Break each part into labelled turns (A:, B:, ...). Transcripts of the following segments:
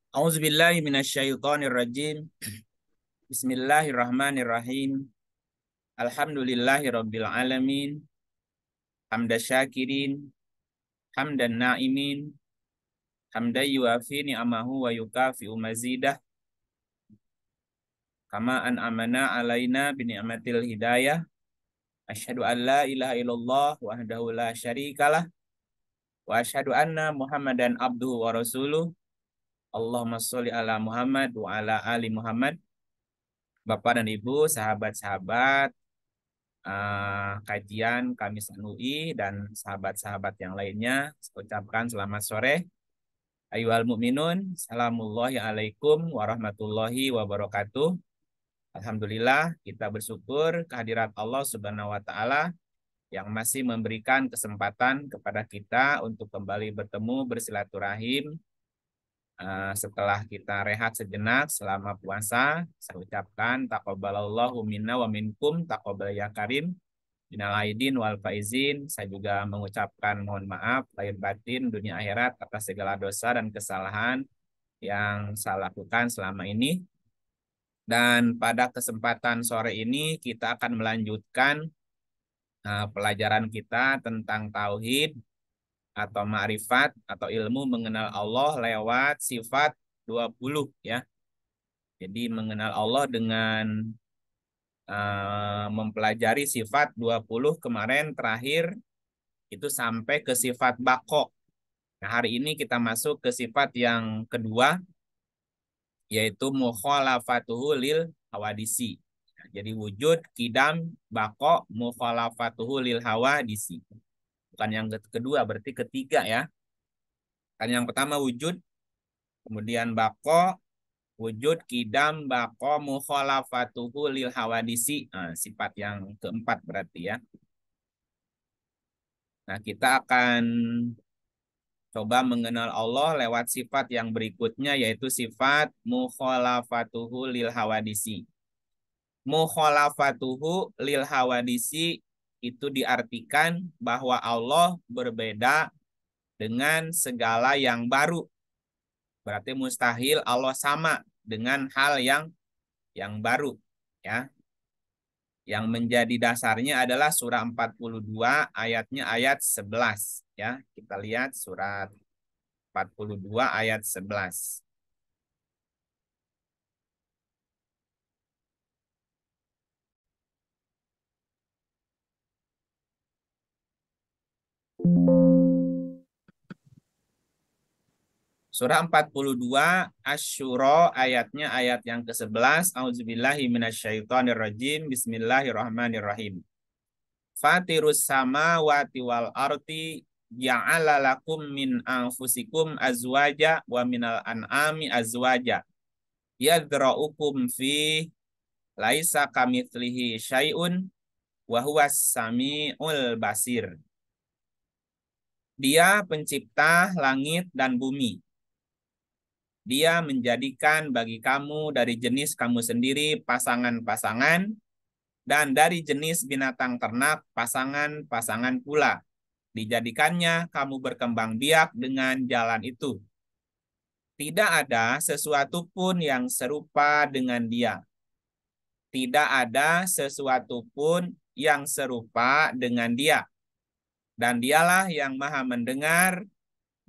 A: A'udzubillahi minasyaitonirrajim. Bismillahirrahmanirrahim. Alhamdulillahirabbil alamin. Hamda syakirin, hamdan na'imin, hamdan yuafi ni'amahu wa yukafi'u mazidah. Kama an'amana alaina bi ni'matil hidayah. Asyhadu an la ilaha illallah wahdahu la syarikalah wa asyhadu anna Muhammadan abduhu wa rasuluh. Allahumma sholli ala Muhammad wa ala ali Muhammad. Bapak dan Ibu, sahabat-sahabat kajian Kamis UI dan sahabat-sahabat yang lainnya, saya ucapkan selamat sore. Ayyuhal mu'minun, salamullahi alaikum warahmatullahi wabarakatuh. Alhamdulillah, kita bersyukur kehadirat Allah Subhanahu wa taala yang masih memberikan kesempatan kepada kita untuk kembali bertemu bersilaturahim setelah kita rehat sejenak selama puasa. Saya ucapkan taqabbalallahu minna wa minkum taqabbal ya karim. Minal aidin wal faizin. Saya juga mengucapkan mohon maaf lahir batin dunia akhirat atas segala dosa dan kesalahan yang saya lakukan selama ini. Dan pada kesempatan sore ini kita akan melanjutkan pelajaran kita tentang tauhid atau ma'rifat atau ilmu mengenal Allah lewat sifat 20 ya. Jadi mengenal Allah dengan mempelajari sifat 20 kemarin terakhir itu sampai ke sifat bako. Nah, hari ini kita masuk ke sifat yang kedua, yaitu mukhalafatuhu lil hawadisi. Nah, jadi wujud, kidam, bako, mukhalafatuhu lil hawadisi. Bukan yang kedua, berarti ketiga ya. Kan yang pertama wujud, kemudian bako, wujud, kidam, bako, mukhalafatuhu lil hawadisi. Nah, sifat yang keempat berarti ya. Nah, kita akan coba mengenal Allah lewat sifat yang berikutnya, yaitu sifat mukhalafatuhu lil hawadisi. Mukhalafatuhu lil hawadisi itu diartikan bahwa Allah berbeda dengan segala yang baru. Berarti mustahil Allah sama dengan hal yang baru. Ya. Yang menjadi dasarnya adalah surah 42 ayatnya ayat 11 ya. Kita lihat surat 42 ayat 11. Surah 42 Asy-Syura ayatnya ayat yang ke-11. A'udzubillahi minasyaitonirrajim. Bismillahirrahmanirrahim. Fatirus samawati wal ardi ja'ala lakum min anfusikum azwaja wa minal an'ami azwaja. Yadra'ukum fi laisa kamitslihi syai'un wa huwas samiul basir. Dia pencipta langit dan bumi. Dia menjadikan bagi kamu dari jenis kamu sendiri pasangan-pasangan, dan dari jenis binatang ternak pasangan-pasangan pula. Dijadikannya kamu berkembang biak dengan jalan itu. Tidak ada sesuatu pun yang serupa dengan dia. Tidak ada sesuatu pun yang serupa dengan dia. Dan dialah yang maha mendengar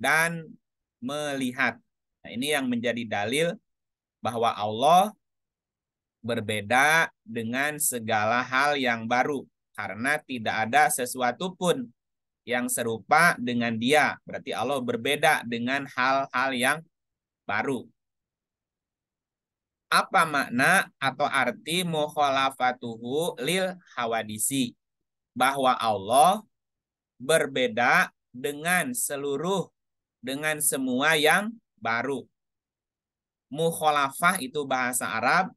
A: dan melihat. Nah, ini yang menjadi dalil bahwa Allah berbeda dengan segala hal yang baru. Karena tidak ada sesuatu pun yang serupa dengan dia. Berarti Allah berbeda dengan hal-hal yang baru. Apa makna atau arti mukhalafatuhu lil hawadisi? Bahwa Allah berbeda dengan semua yang baru. Mukhalafah itu bahasa Arab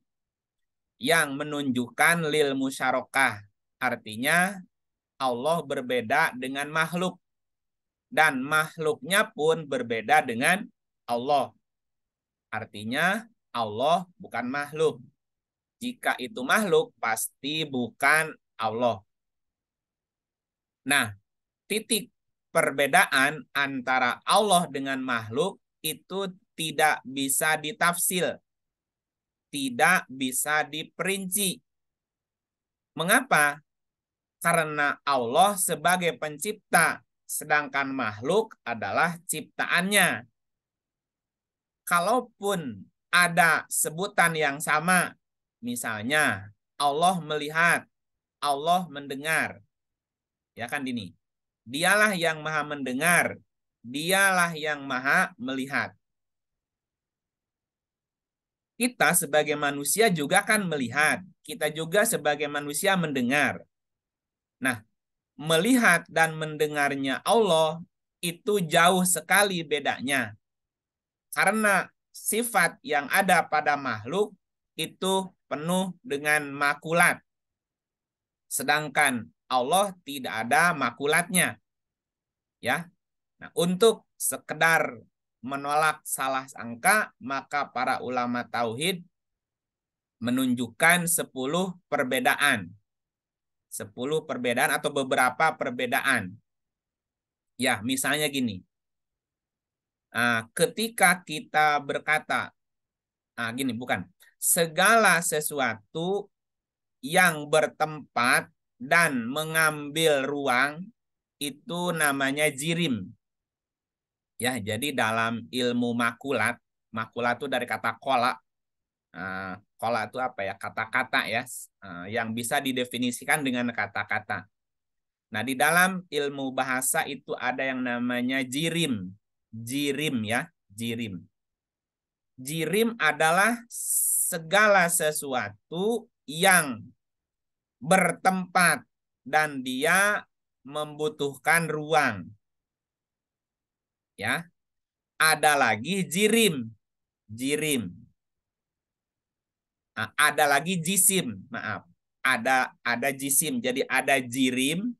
A: yang menunjukkan lil musyarakah. Artinya Allah berbeda dengan makhluk. Dan makhluknya pun berbeda dengan Allah. Artinya Allah bukan makhluk. Jika itu makhluk, pasti bukan Allah. Nah, titik. perbedaan antara Allah dengan makhluk itu tidak bisa ditafsir, tidak bisa diperinci. Mengapa? Karena Allah sebagai pencipta, sedangkan makhluk adalah ciptaannya. Kalaupun ada sebutan yang sama, misalnya Allah melihat, Allah mendengar, ya kan ini. Dialah yang maha mendengar, dialah yang maha melihat. Kita sebagai manusia juga kan melihat, kita juga sebagai manusia mendengar. Nah, melihat dan mendengarnya Allah itu jauh sekali bedanya. Karena sifat yang ada pada makhluk itu penuh dengan makulat. Sedangkan Allah tidak ada makulatnya. Ya. Nah, untuk sekedar menolak salah sangka, maka para ulama tauhid menunjukkan 10 perbedaan. 10 perbedaan atau beberapa perbedaan. Ya, misalnya gini. Ketika kita berkata, gini bukan. Segala sesuatu yang bertempat dan mengambil ruang itu namanya jirim. Ya, jadi dalam ilmu makulat, makulat itu dari kata kola. Kola itu apa ya? Kata-kata ya, yang bisa didefinisikan dengan kata-kata. Nah, di dalam ilmu bahasa itu ada yang namanya jirim. Jirim ya, jirim. Jirim adalah segala sesuatu yang bertempat dan dia membutuhkan ruang. Ya. Ada lagi jirim. Jirim. Ada lagi jisim, maaf. Ada jisim. Jadi ada jirim,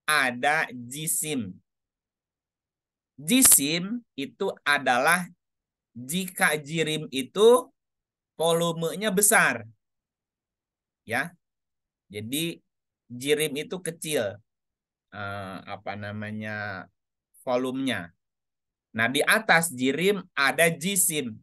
A: ada jisim. Jisim itu adalah jika jirim itu volumenya besar. Ya. Jadi jirim itu kecil. Apa namanya? Volumenya. Nah, di atas jirim ada jisim.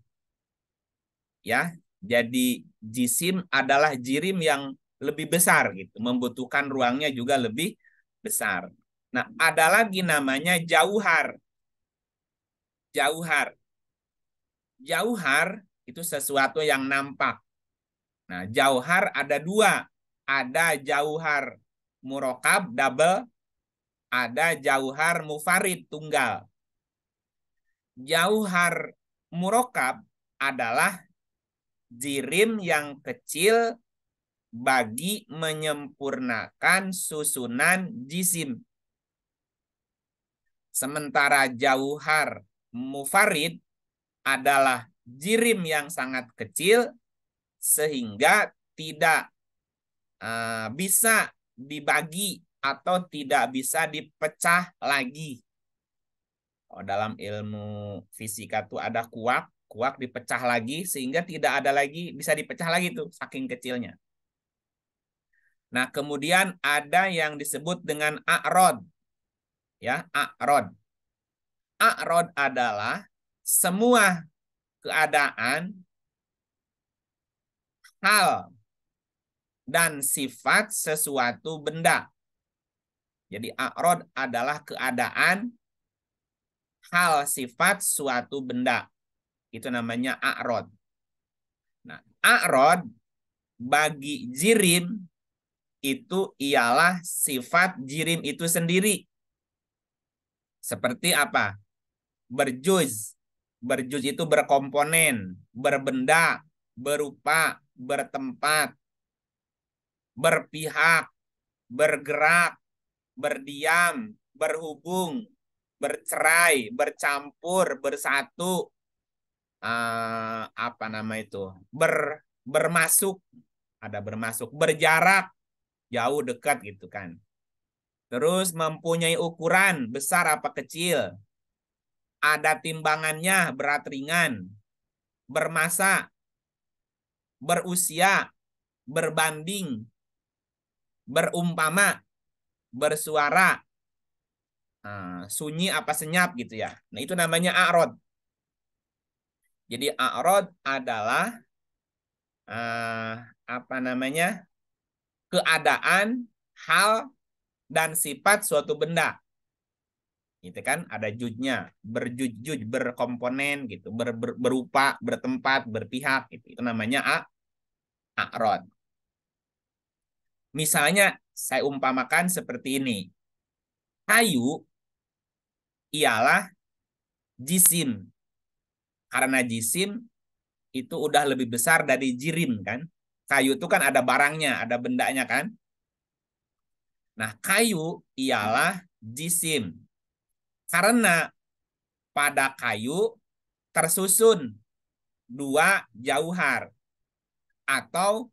A: Ya. Jadi jisim adalah jirim yang lebih besar gitu, membutuhkan ruangnya juga lebih besar. Nah, ada lagi namanya jauhar. Jauhar. Jauhar itu sesuatu yang nampak. Nah, jauhar ada dua. Ada jauhar murokab, double. Ada jauhar mufarid, tunggal. Jauhar murokab adalah jirim yang kecil bagi menyempurnakan susunan jisim. Sementara jauhar mufarid adalah jirim yang sangat kecil sehingga tidak bisa dibagi atau tidak bisa dipecah lagi. Dalam ilmu fisika tuh ada kuak, kuak dipecah lagi sehingga tidak ada lagi, bisa dipecah lagi tuh saking kecilnya. Nah, kemudian ada yang disebut dengan a'rod. Ya, a'rod. A'rod adalah semua keadaan, hal, dan sifat sesuatu benda. Jadi a'rod adalah keadaan, hal, sifat suatu benda. Itu namanya a'rod. Nah, a'rod bagi jirim itu ialah sifat jirim itu sendiri. Seperti apa? Berjuz. Berjuz itu berkomponen, berbenda, berupa, bertempat, berpihak, bergerak, berdiam, berhubung, bercerai, bercampur, bersatu, apa nama itu? Bermasuk, ada bermasuk, berjarak, jauh dekat gitu kan. Terus mempunyai ukuran besar apa kecil. Ada timbangannya berat ringan, bermasa, berusia, berbanding, berumpama, bersuara, sunyi apa senyap gitu ya. Nah, itu namanya a'rad. Jadi a'rad adalah uh, apa namanya? Keadaan, hal dan sifat suatu benda. Gitu kan? Ada jujnya, berjuj-juj, berkomponen gitu, berupa, bertempat, berpihak gitu. Itu namanya a'rad. Misalnya saya umpamakan seperti ini. Kayu ialah jisim. Karena jisim itu udah lebih besar dari jirim kan. Kayu itu kan ada barangnya, ada bendanya kan. Nah, kayu ialah jisim. Karena pada kayu tersusun dua jauhar atau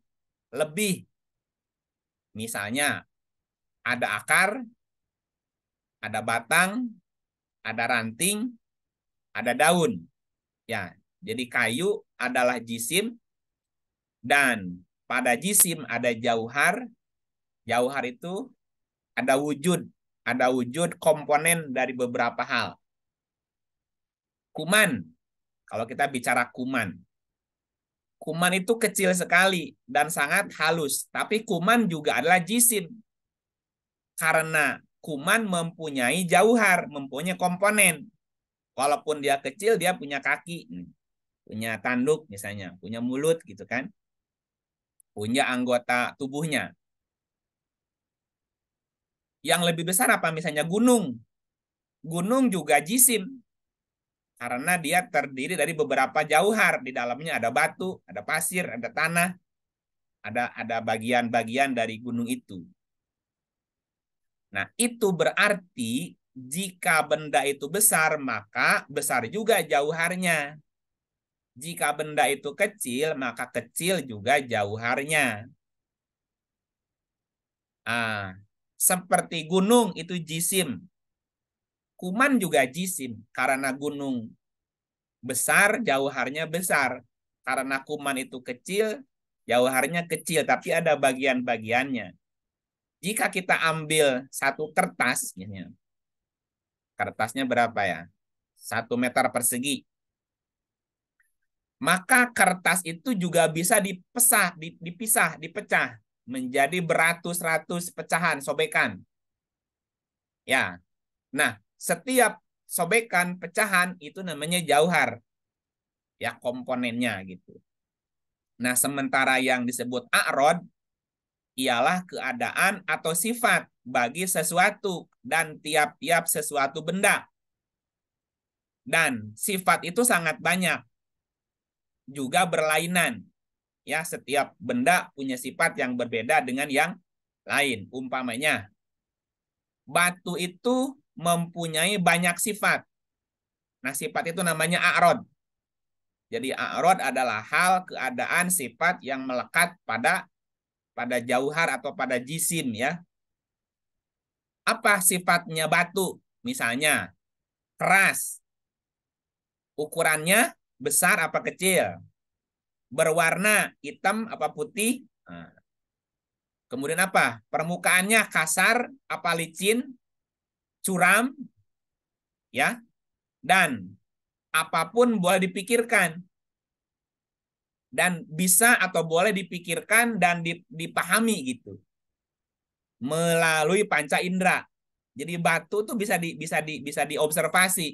A: lebih. Misalnya ada akar, ada batang, ada ranting, ada daun. Ya, jadi kayu adalah jisim dan pada jisim ada jauhar. Jauhar itu ada wujud komponen dari beberapa hal. Kuman, kalau kita bicara kuman. Kuman itu kecil sekali dan sangat halus, tapi kuman juga adalah jisim. Karena kuman mempunyai jauhar, mempunyai komponen. Walaupun dia kecil, dia punya kaki, punya tanduk misalnya, punya mulut gitu kan. Punya anggota tubuhnya. Yang lebih besar apa misalnya gunung. Gunung juga jisim karena dia terdiri dari beberapa jauhar. Di dalamnya ada batu, ada pasir, ada tanah, ada bagian-bagian dari gunung itu. Nah, itu berarti jika benda itu besar, maka besar juga jauharnya. Jika benda itu kecil, maka kecil juga jauharnya. Ah, seperti gunung itu jisim. Kuman juga jisim karena gunung besar, jauharnya besar. Karena kuman itu kecil, jauharnya kecil, tapi ada bagian-bagiannya. Jika kita ambil satu kertas, kertasnya berapa ya? 1 meter persegi. Maka kertas itu juga bisa dipisah, dipecah menjadi beratus-ratus pecahan, sobekan. Ya, nah setiap sobekan, pecahan itu namanya jauhar, ya komponennya gitu. Nah, sementara yang disebut a'rod ialah keadaan atau sifat bagi sesuatu dan tiap-tiap sesuatu benda. Dan sifat itu sangat banyak, juga berlainan. Ya, setiap benda punya sifat yang berbeda dengan yang lain. Umpamanya, batu itu mempunyai banyak sifat. Nah, sifat itu namanya a'rod. Jadi a'rod adalah hal, keadaan, sifat yang melekat pada jauhar atau pada jisim ya. Apa sifatnya batu? Misalnya keras, ukurannya besar apa kecil, berwarna hitam apa putih. Nah, kemudian apa? Permukaannya kasar apa licin, curam, ya. Dan apapun boleh dipikirkan dan bisa atau boleh dipikirkan dan dipahami gitu melalui panca indera. Jadi batu tuh bisa diobservasi,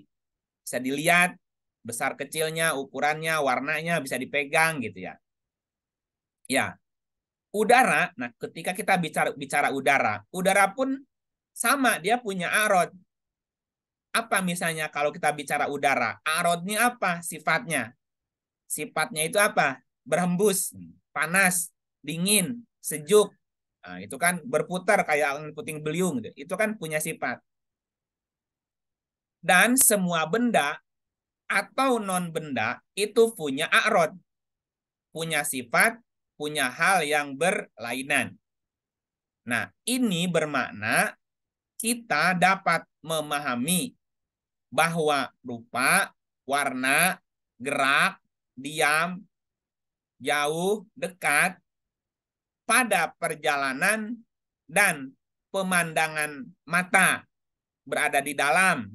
A: bisa dilihat besar kecilnya, ukurannya, warnanya bisa dipegang gitu ya. Ya, udara. Nah, ketika kita bicara bicara udara, udara pun sama, dia punya arod. Apa misalnya kalau kita bicara udara? Arodnya apa sifatnya? Sifatnya itu apa? Berhembus, panas, dingin, sejuk. Nah, itu kan berputar kayak angin puting beliung gitu. Itu kan punya sifat. Dan semua benda atau non benda itu punya arod, punya sifat, punya hal yang berlainan. Nah, ini bermakna kita dapat memahami bahwa rupa, warna, gerak, diam, jauh, dekat pada perjalanan dan pemandangan mata berada di dalam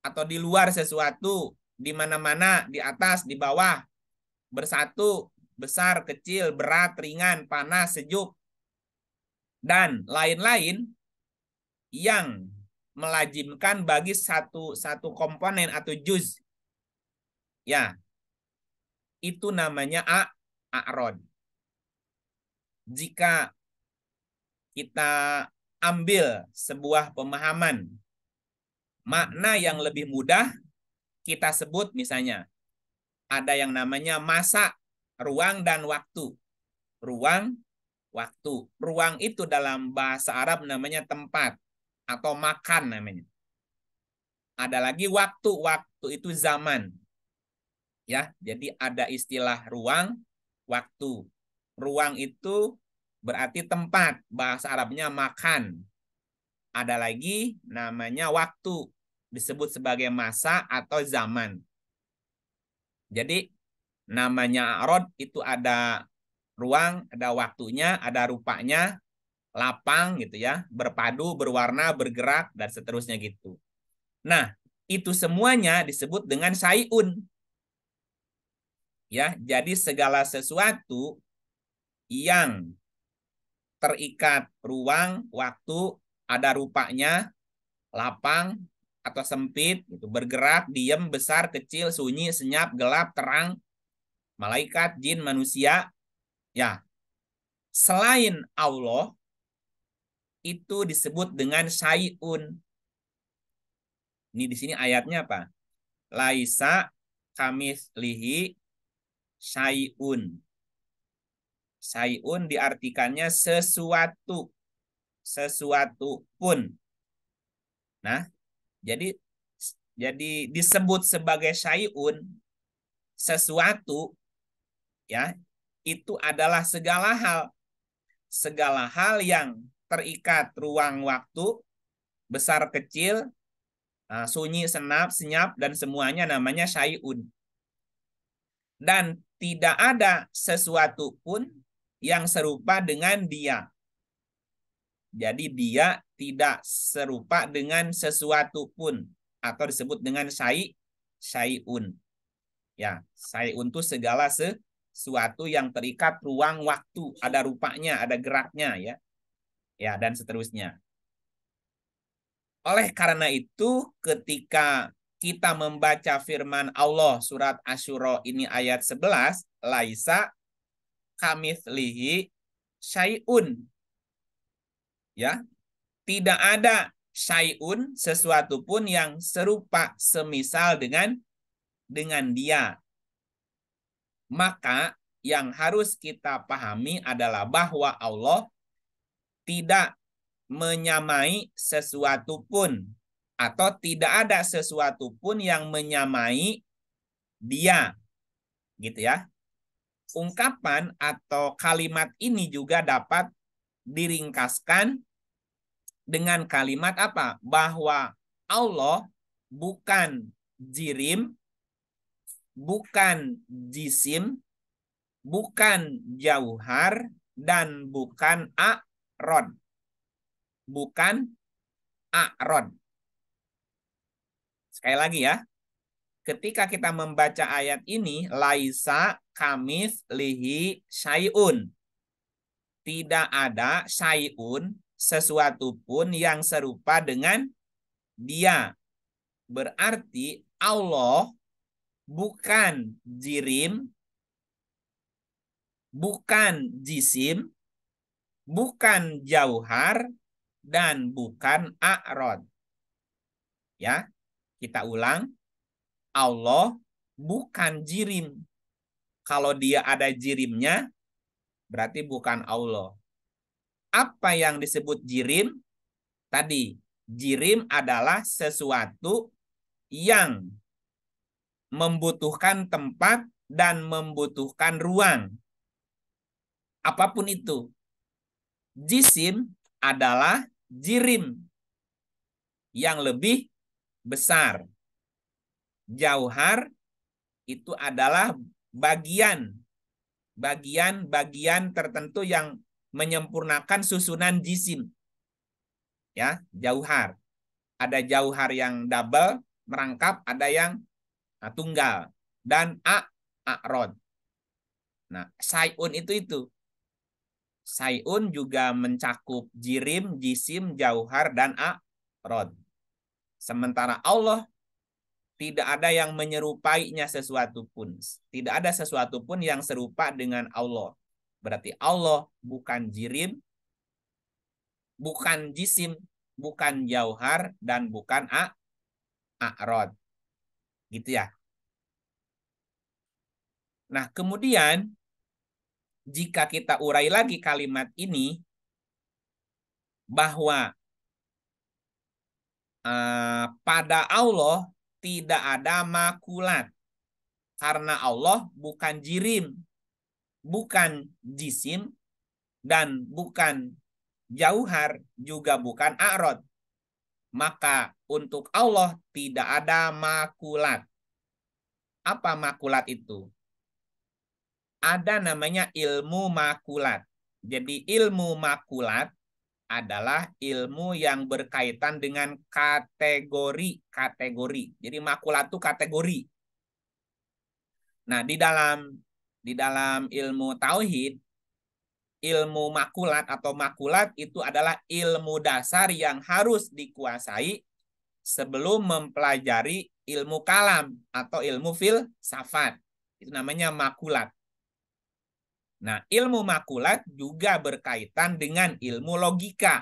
A: atau di luar sesuatu, di mana-mana, di atas, di bawah, bersatu, besar, kecil, berat, ringan, panas, sejuk, dan lain-lain yang melazimkan bagi satu komponen atau juz. Ya, itu namanya a'rod. Jika kita ambil sebuah pemahaman makna yang lebih mudah, kita sebut misalnya ada yang namanya masa, ruang, dan waktu. Ruang, waktu. Ruang itu dalam bahasa Arab namanya tempat atau makan namanya. Ada lagi waktu. Waktu itu zaman. Ya, jadi ada istilah ruang, waktu. Ruang itu berarti tempat, bahasa Arabnya makan. Ada lagi namanya waktu, disebut sebagai masa atau zaman. Jadi namanya a'rad itu ada ruang, ada waktunya, ada rupanya, lapang gitu ya, berpadu, berwarna, bergerak, dan seterusnya gitu. Nah, itu semuanya disebut dengan syai'un. Ya, jadi segala sesuatu yang terikat ruang, waktu, ada rupanya, lapang atau sempit, gitu, bergerak, diam, besar, kecil, sunyi, senyap, gelap, terang, malaikat, jin, manusia, ya, selain Allah itu disebut dengan syai'un. Ini di sini ayatnya apa? Laisa kamitslihi syai'un. Syai'un diartikannya sesuatu. Sesuatu pun. Nah, jadi disebut sebagai syai'un, sesuatu, ya, itu adalah segala hal. Segala hal yang terikat ruang waktu, besar kecil, sunyi, senyap, dan semuanya namanya syai'un. Dan tidak ada sesuatu pun yang serupa dengan dia. Jadi dia tidak serupa dengan sesuatu pun, atau disebut dengan syai'un. Ya, syai'un itu segala sesuatu yang terikat ruang waktu, ada rupanya, ada geraknya, ya. Ya, dan seterusnya. Oleh karena itu, ketika kita membaca firman Allah surat Asy-Syura ini ayat 11, laisa kamitslihi syai'un. Ya, tidak ada syai'un, sesuatu pun yang serupa semisal dengan dia. Maka yang harus kita pahami adalah bahwa Allah tidak menyamai sesuatu pun, atau tidak ada sesuatu pun yang menyamai dia, gitu ya. Ungkapan atau kalimat ini juga dapat diringkaskan dengan kalimat apa? Bahwa Allah bukan jirim, bukan jisim, bukan jauhar, dan bukan a'rod. Bukan a'rod. Sekali lagi ya. Ketika kita membaca ayat ini, laisa kamitslihi syai'un. Tidak ada syai'un, sesuatu pun yang serupa dengan dia. Berarti Allah bukan jirim, bukan jisim, bukan jauhar, dan bukan a'rod. Ya, kita ulang. Allah bukan jirim. Kalau dia ada jirimnya, berarti bukan Allah. Apa yang disebut jirim? Tadi, jirim adalah sesuatu yang membutuhkan tempat dan membutuhkan ruang. Apapun itu. Jisim adalah jirim yang lebih besar. Jauhar itu adalah bagian tertentu yang menyempurnakan susunan jisim. Ya, jauhar. ada jauhar yang double, merangkap, ada yang tunggal. Dan a'rod. Nah, sayun itu. Sayun juga mencakup jirim, jisim, jauhar, dan a'rod. Sementara Allah tidak ada yang menyerupainya sesuatu pun. Tidak ada sesuatu pun yang serupa dengan Allah. Berarti Allah bukan jirim, bukan jisim, bukan jauhar, dan bukan a'rod. Gitu ya. Nah, kemudian jika kita urai lagi kalimat ini, bahwa pada Allah tidak ada makulat. Karena Allah bukan jirim, bukan jisim, dan bukan jauhar, juga bukan a'rod. Maka untuk Allah tidak ada makulat. Apa makulat itu? Ada namanya ilmu makulat. Jadi ilmu makulat adalah ilmu yang berkaitan dengan kategori. Jadi makulat itu kategori. Nah, di dalam ilmu tauhid, ilmu makulat atau makulat itu adalah ilmu dasar yang harus dikuasai sebelum mempelajari ilmu kalam atau ilmu filsafat. Itu namanya makulat. Nah, ilmu makulat juga berkaitan dengan ilmu logika.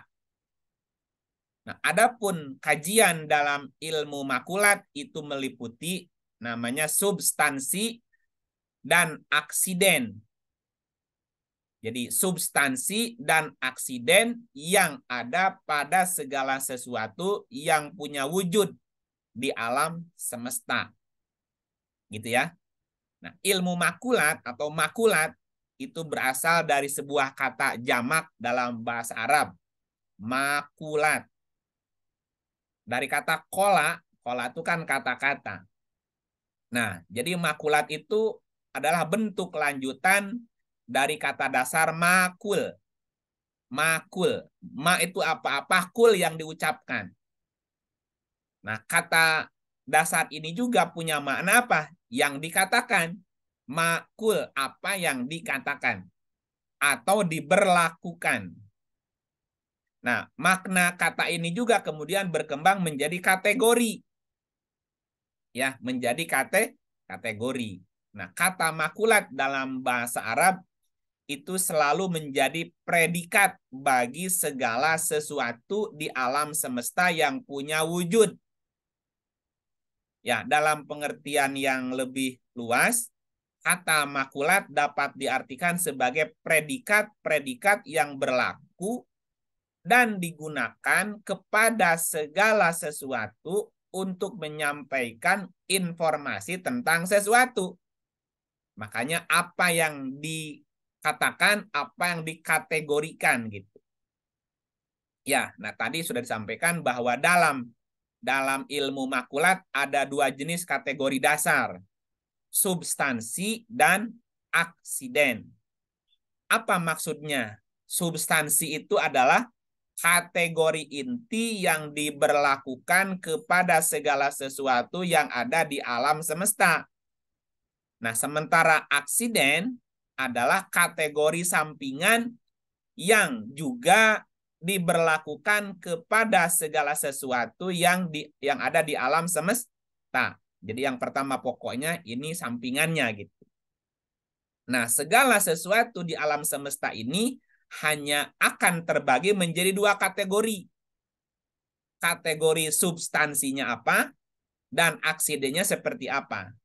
A: Nah, adapun kajian dalam ilmu makulat itu meliputi namanya substansi dan aksiden. Jadi substansi dan aksiden yang ada pada segala sesuatu yang punya wujud di alam semesta. Gitu ya. Nah, ilmu makulat atau makulat itu berasal dari sebuah kata jamak dalam bahasa Arab. Makulat. Dari kata kola itu kan kata-kata. Nah, jadi makulat itu adalah bentuk lanjutan dari kata dasar makul. Makul. Ma itu apa-apa, kul yang diucapkan. Nah, kata dasar ini juga punya makna apa? Yang dikatakan. Makul, apa yang dikatakan. Atau diberlakukan. Nah, makna kata ini juga kemudian berkembang menjadi kategori. Ya, menjadi kategori. Nah, kata makulat dalam bahasa Arab itu selalu menjadi predikat bagi segala sesuatu di alam semesta yang punya wujud. Ya, dalam pengertian yang lebih luas, kata makulat dapat diartikan sebagai predikat-predikat yang berlaku dan digunakan kepada segala sesuatu untuk menyampaikan informasi tentang sesuatu. Makanya apa yang dikatakan, apa yang dikategorikan gitu. Ya, nah tadi sudah disampaikan bahwa dalam ilmu makulat ada dua jenis kategori dasar, substansi dan aksiden. Apa maksudnya? Substansi itu adalah kategori inti yang diberlakukan kepada segala sesuatu yang ada di alam semesta. Nah, sementara aksiden adalah kategori sampingan yang juga diberlakukan kepada segala sesuatu yang ada di alam semesta. Jadi yang pertama pokoknya ini sampingannya gitu. Nah, segala sesuatu di alam semesta ini hanya akan terbagi menjadi dua kategori. Kategori substansinya apa dan aksidennya seperti apa.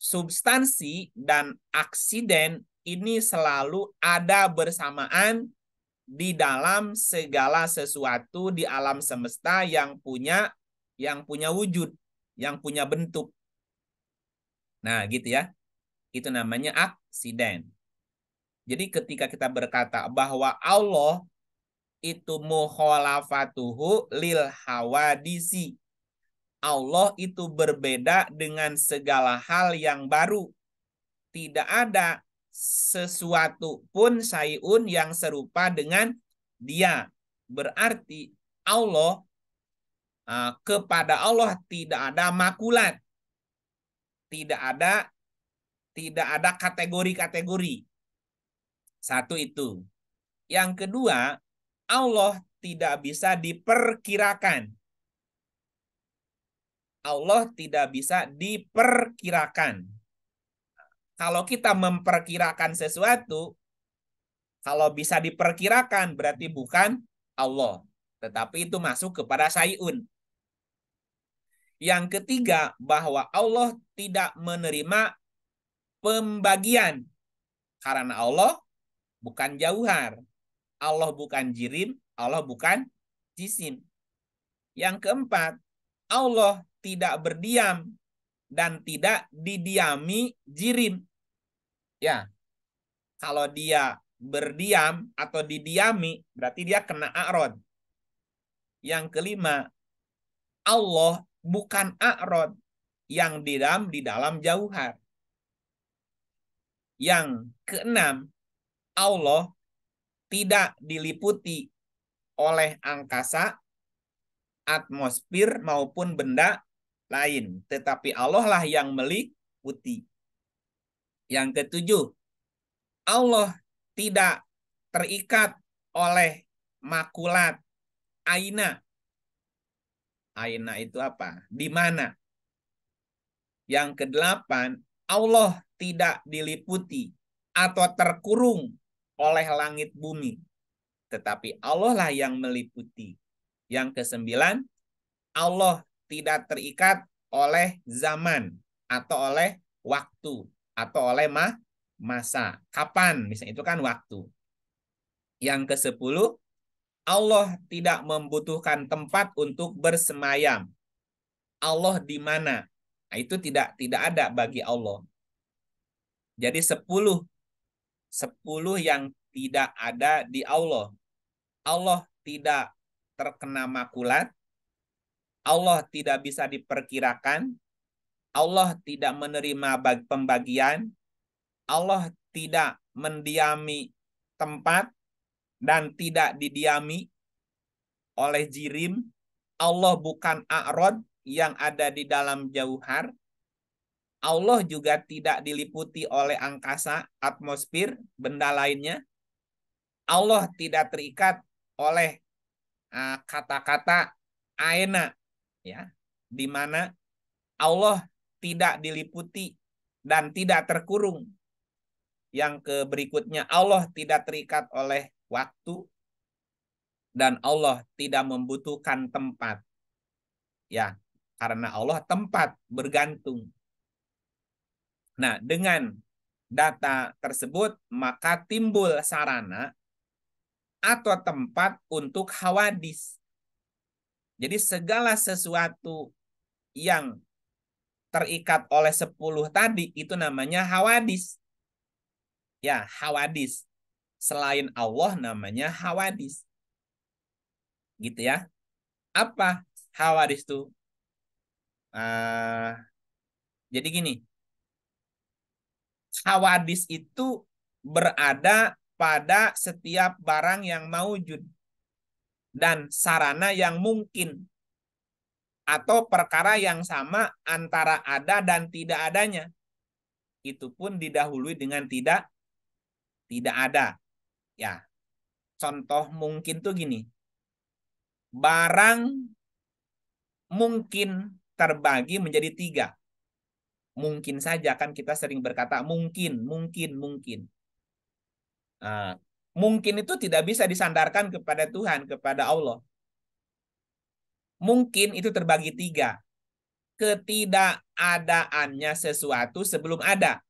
A: Substansi dan aksiden ini selalu ada bersamaan di dalam segala sesuatu di alam semesta yang punya wujud, yang punya bentuk. Nah, gitu ya. Itu namanya aksiden. Jadi ketika kita berkata bahwa Allah itu mukhalafatuhu lil hawadisi. Allah itu berbeda dengan segala hal yang baru. Tidak ada sesuatu pun sayun yang serupa dengan dia. Berarti Allah kepada Allah tidak ada makulat, tidak ada kategori-kategori. Satu itu. Yang kedua, Allah tidak bisa diperkirakan. Allah tidak bisa diperkirakan. Kalau kita memperkirakan sesuatu, kalau bisa diperkirakan berarti bukan Allah, tetapi itu masuk kepada syai'un. Yang ketiga, bahwa Allah tidak menerima pembagian. Karena Allah bukan jauhar, Allah bukan jirim, Allah bukan jisim. Yang keempat, Allah tidak berdiam dan tidak didiami jirim. Ya, kalau dia berdiam atau didiami, berarti dia kena a'rod. Yang kelima, Allah bukan a'rod yang di dalam jauhar. Yang keenam, Allah tidak diliputi oleh angkasa, atmosfer maupun benda lain, tetapi Allah lah yang meliputi. Yang ketujuh, Allah tidak terikat oleh makulat aina. Aina itu apa? Di mana? Yang kedelapan, Allah tidak diliputi atau terkurung oleh langit bumi, tetapi Allah lah yang meliputi. Yang kesembilan, Allah tidak terikat oleh zaman atau oleh waktu atau oleh masa. Kapan? Misalnya itu kan waktu. Yang kesepuluh, Allah tidak membutuhkan tempat untuk bersemayam. Allah di mana? Nah, itu tidak ada bagi Allah. Jadi 10 yang tidak ada di Allah. Allah tidak terkena makulat, Allah tidak bisa diperkirakan, Allah tidak menerima pembagian, Allah tidak mendiami tempat dan tidak didiami oleh jirim, Allah bukan a'rod yang ada di dalam jauhar, Allah juga tidak diliputi oleh angkasa, atmosfer, benda lainnya, Allah tidak terikat oleh kata-kata aina, ya, di mana Allah tidak diliputi dan tidak terkurung. Yang berikutnya, Allah tidak terikat oleh waktu dan Allah tidak membutuhkan tempat. Ya, karena Allah tempat bergantung. Nah, dengan data tersebut maka timbul sarana atau tempat untuk hawadis. Jadi segala sesuatu yang terikat oleh 10 tadi itu namanya hawadis. Ya, hawadis. Selain Allah namanya hawadis. Gitu ya. Apa hawadis itu? Jadi gini, hawadis itu berada pada setiap barang yang maujud dan sarana yang mungkin atau perkara yang sama antara ada dan tidak adanya. Itu pun didahului dengan tidak ada. Ya, contoh mungkin tuh gini. Barang mungkin terbagi menjadi 3. Mungkin saja kan kita sering berkata mungkin. Mungkin itu tidak bisa disandarkan kepada Tuhan, kepada Allah. Mungkin itu terbagi 3. Ketidakadaannya sesuatu sebelum ada.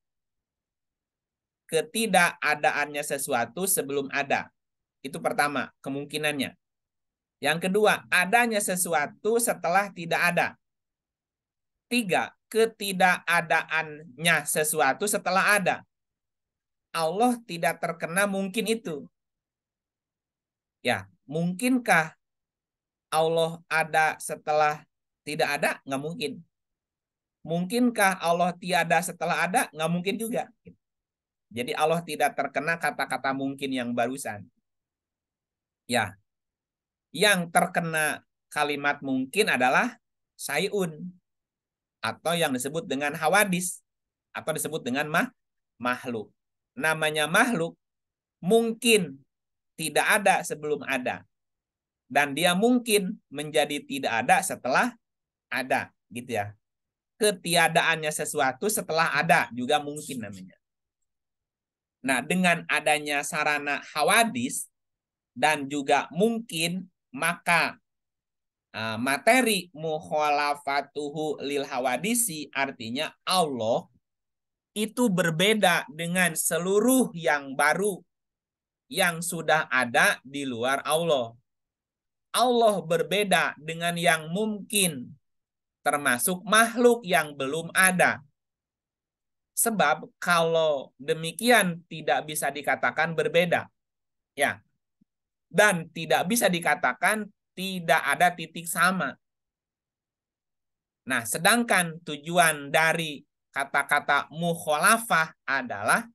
A: Ketidakadaannya sesuatu sebelum ada. Itu pertama, kemungkinannya. Yang kedua, adanya sesuatu setelah tidak ada. 3, ketidakadaannya sesuatu setelah ada. Allah tidak terkena mungkin itu. Ya, mungkinkah Allah ada setelah tidak ada? Nggak mungkin. Mungkinkah Allah tiada setelah ada? Nggak mungkin juga. Jadi Allah tidak terkena kata-kata mungkin yang barusan. Ya, yang terkena kalimat mungkin adalah syai'un atau yang disebut dengan hawadis atau disebut dengan makhluk. Namanya makhluk mungkin tidak ada sebelum ada dan dia mungkin menjadi tidak ada setelah ada, gitu ya. Ketiadaannya sesuatu setelah ada juga mungkin namanya. Nah, dengan adanya sarana hawadis dan juga mungkin, maka materi mukhalafatuhu lil hawadisi artinya Allah itu berbeda dengan seluruh yang baru yang sudah ada di luar Allah. Allah berbeda dengan yang mungkin, termasuk makhluk yang belum ada. Sebab kalau demikian tidak bisa dikatakan berbeda. Ya. Dan tidak bisa dikatakan tidak ada titik sama. Nah, sedangkan tujuan dari kata-kata mukhalafah adalah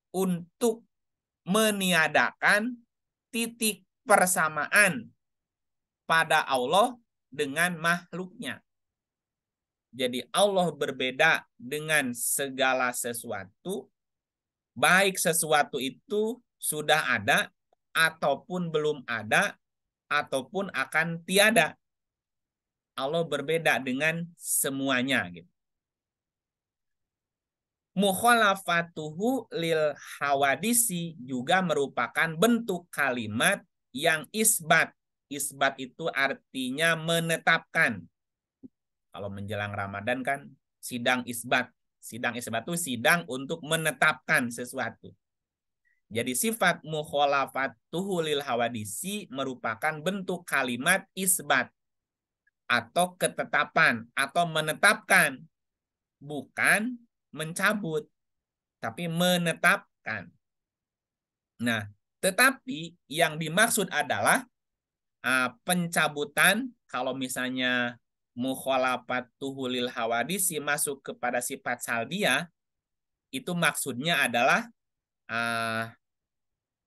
A: untuk meniadakan titik persamaan pada Allah dengan makhluknya. Jadi Allah berbeda dengan segala sesuatu, baik sesuatu itu sudah ada, ataupun belum ada, ataupun akan tiada. Allah berbeda dengan semuanya. Gitu. Mukhalafatuhu lil hawadisi juga merupakan bentuk kalimat yang isbat. Isbat itu artinya menetapkan. Kalau menjelang Ramadan kan sidang isbat. Sidang isbat itu sidang untuk menetapkan sesuatu. Jadi sifat mukhalafatuhu lil hawadisi merupakan bentuk kalimat isbat atau ketetapan atau menetapkan, bukan mencabut, tapi menetapkan. Nah, tetapi yang dimaksud adalah pencabutan. Kalau misalnya mukhalafatuhu lil hawadisi masuk kepada sifat salbiyah, itu maksudnya adalah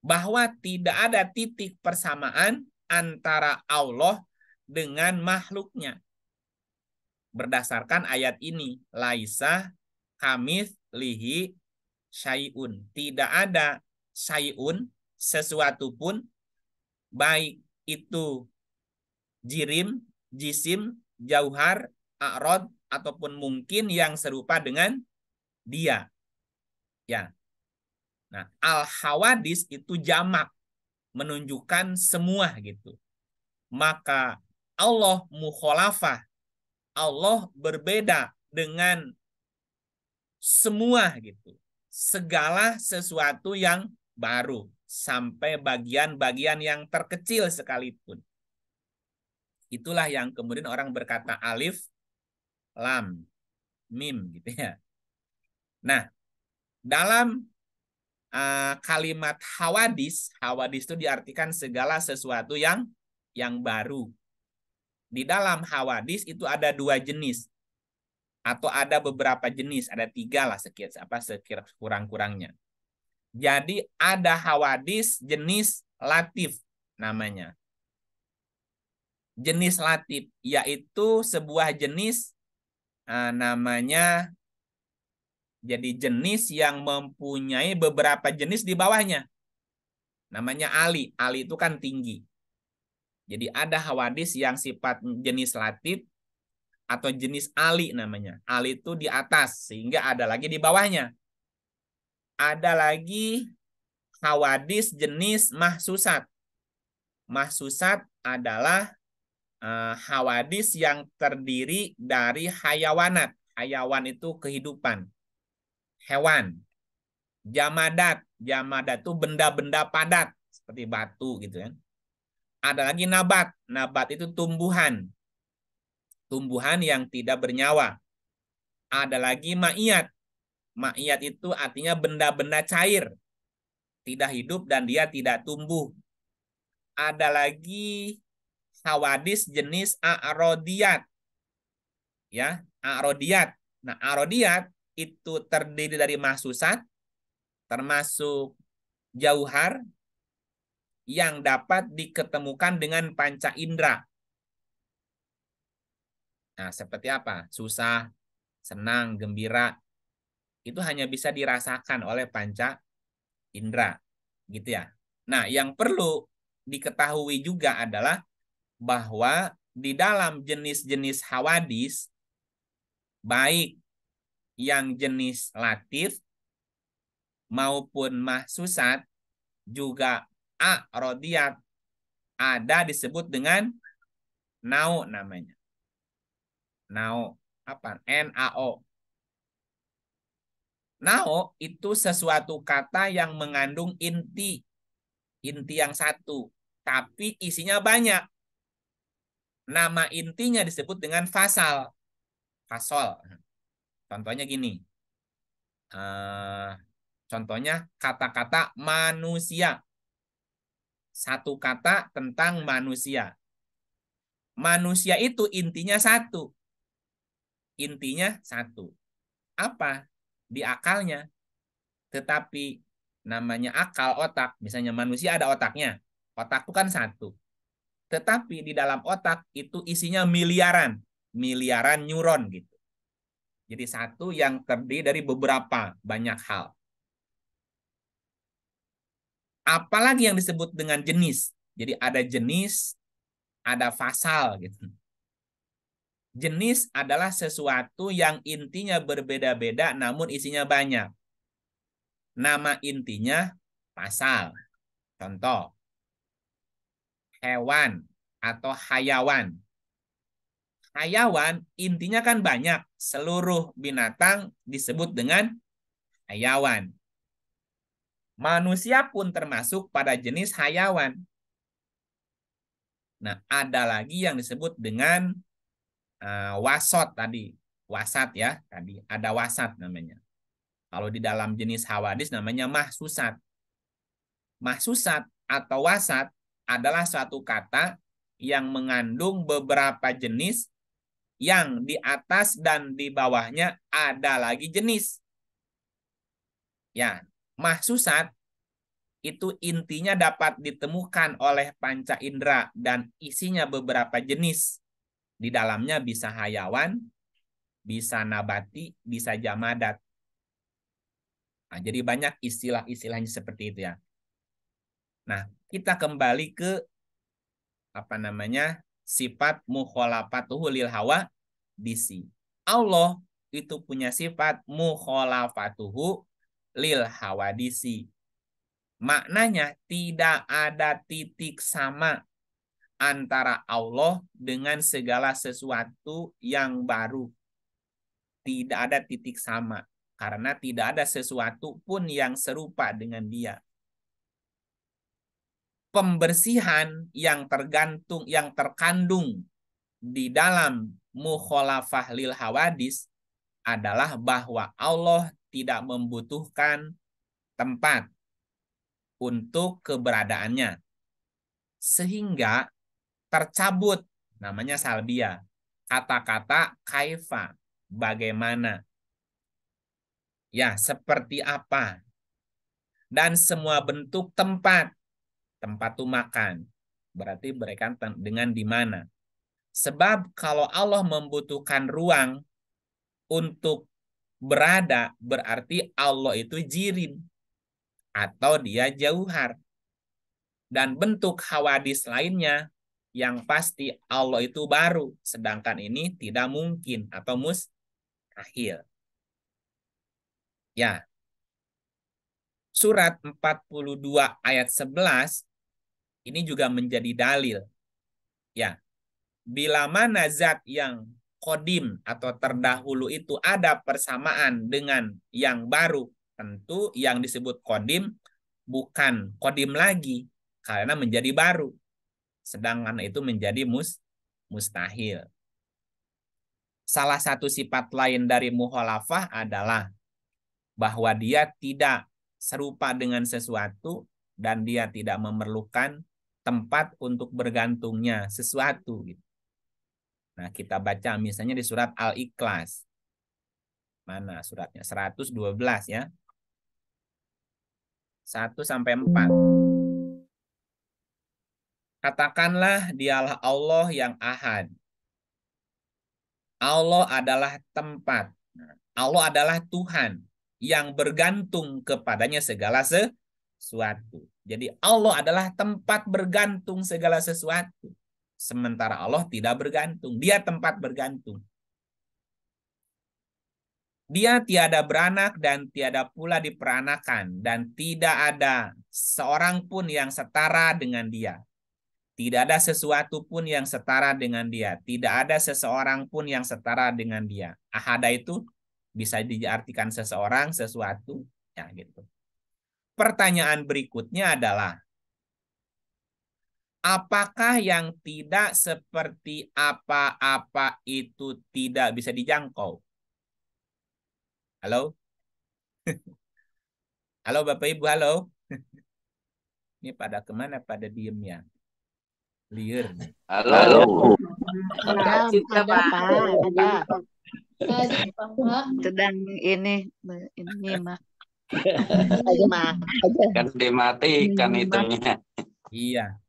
A: bahwa tidak ada titik persamaan antara Allah dengan makhluknya. Berdasarkan ayat ini, laisa kamitslihi syai'un. Tidak ada syai'un, sesuatu pun, baik itu jirim, jisim, jauhar, a'rod, ataupun mungkin yang serupa dengan dia. Ya. Nah, al-hawadis itu jamak, menunjukkan semua gitu. Maka Allah mukhalafah, Allah berbeda dengan semua gitu. Segala sesuatu yang baru sampai bagian-bagian yang terkecil sekalipun. Itulah yang kemudian orang berkata alif, lam, mim gitu ya. Nah, dalam kalimat hawadis, hawadis itu diartikan segala sesuatu yang baru. Di dalam hawadis itu ada dua jenis atau ada beberapa jenis, ada tiga lah sekira kurang-kurangnya. Jadi ada hawadis jenis latif namanya. Jenis latif yaitu sebuah jenis namanya, jadi jenis yang mempunyai beberapa jenis di bawahnya. Namanya ali. Ali itu kan tinggi. Jadi ada hawadis yang sifat jenis latif atau jenis ali namanya. Ali itu di atas sehingga ada lagi di bawahnya. Ada lagi hawadis jenis mahsusat. Mahsusat adalah hawadis yang terdiri dari hayawanat. Hayawan itu kehidupan. Hewan. Jamadat. Jamadat itu benda-benda padat seperti batu gitu kan. Ada lagi nabat. Nabat itu tumbuhan. Tumbuhan yang tidak bernyawa. Ada lagi ma'iyat. Ma'iyat itu artinya benda-benda cair. Tidak hidup dan dia tidak tumbuh. Ada lagi hawadis jenis a'rodiyat. Ya, a'rodiyat. Nah, a'rodiyat itu terdiri dari mahsusat, termasuk jauhar, yang dapat diketemukan dengan panca indera. Nah, seperti apa? Susah, senang, gembira, itu hanya bisa dirasakan oleh panca indera, gitu ya. Nah, yang perlu diketahui juga adalah bahwa di dalam jenis-jenis hawadis, baik yang jenis latif maupun mahsusat, juga A rodiyat ada disebut dengan nau namanya. Nau apa? NaO. Nao itu sesuatu kata yang mengandung inti yang satu, tapi isinya banyak. Nama intinya disebut dengan fasal, fasol. Contohnya gini, eh, contohnya kata-kata manusia, satu kata tentang manusia. Manusia itu intinya satu. Apa? Di akalnya. Tetapi namanya akal otak, misalnya manusia ada otaknya, otak itu kan satu. Tetapi di dalam otak itu isinya miliaran, miliaran neuron gitu. Jadi satu yang terdiri dari beberapa banyak hal. Apalagi yang disebut dengan jenis. Jadi ada jenis, ada fasal gitu. Jenis adalah sesuatu yang intinya berbeda-beda namun isinya banyak. Nama intinya fasal. Contoh, hewan atau hayawan. Hayawan intinya kan banyak. Seluruh binatang disebut dengan hayawan. Manusia pun termasuk pada jenis hayawan. Nah, ada lagi yang disebut dengan wasot tadi. Wasat ya, tadi ada wasat namanya. Kalau di dalam jenis hawadis namanya mahsusat. Mahsusat atau wasat adalah suatu kata yang mengandung beberapa jenis yang di atas dan di bawahnya ada lagi jenis. Ya, mahsusat itu intinya dapat ditemukan oleh panca indera dan isinya beberapa jenis. Di dalamnya bisa hayawan, bisa nabati, bisa jamadat. Nah, jadi banyak istilah-istilahnya seperti itu ya. Nah, kita kembali ke apa namanya? Sifat mukhalafatuhu lil hawa disi. Allah itu punya sifat mukhalafatuhu lil hawadisi. Maknanya tidak ada titik sama antara Allah dengan segala sesuatu yang baru. Tidak ada titik sama. Karena tidak ada sesuatu pun yang serupa dengan dia. Pembersihan yang terkandung di dalam mukhalafah lil hawadis adalah bahwa Allah tidak membutuhkan tempat untuk keberadaannya. Sehingga tercabut namanya salbia. Kata-kata kaifa, bagaimana, ya seperti apa, dan semua bentuk tempat. Tempat itu makan, berarti berkaitan dengan di mana. Sebab kalau Allah membutuhkan ruang untuk berada, berarti Allah itu jirim atau dia jauhar. Dan bentuk hawadis lainnya yang pasti Allah itu baru, sedangkan ini tidak mungkin atau mustahil. Ya, surat 42 ayat 11 ini juga menjadi dalil. Ya, bila mana zat yang kodim atau terdahulu itu ada persamaan dengan yang baru, tentu yang disebut kodim bukan kodim lagi karena menjadi baru. Sedangkan itu menjadi mustahil. Salah satu sifat lain dari muholafah adalah bahwa dia tidak serupa dengan sesuatu dan dia tidak memerlukan tempat untuk bergantungnya sesuatu. Nah, kita baca misalnya di surat Al-Ikhlas. Mana suratnya? 112 ya. 1-4. Katakanlah dialah Allah yang ahad. Allah adalah tempat. Nah, Allah adalah Tuhan yang bergantung kepadanya segala sesuatu. Jadi Allah adalah tempat bergantung segala sesuatu. Sementara Allah tidak bergantung. Dia tempat bergantung. Dia tiada beranak dan tiada pula diperanakan. Dan tidak ada seorang pun yang setara dengan dia. Tidak ada sesuatu pun yang setara dengan dia. Tidak ada seseorang pun yang setara dengan dia. Ahada itu bisa diartikan seseorang, sesuatu. Ya, gitu. Pertanyaan berikutnya adalah, apakah yang tidak seperti apa-apa itu tidak bisa dijangkau? Halo? Halo Bapak Ibu, halo? Ini pada kemana pada diem ya? Liar nih.
B: Halo.
C: Ada juga, Pak. Ada.
D: Sedang ini mah.
C: Aja mah.
B: Kan dimatikan itunya.
A: Iya.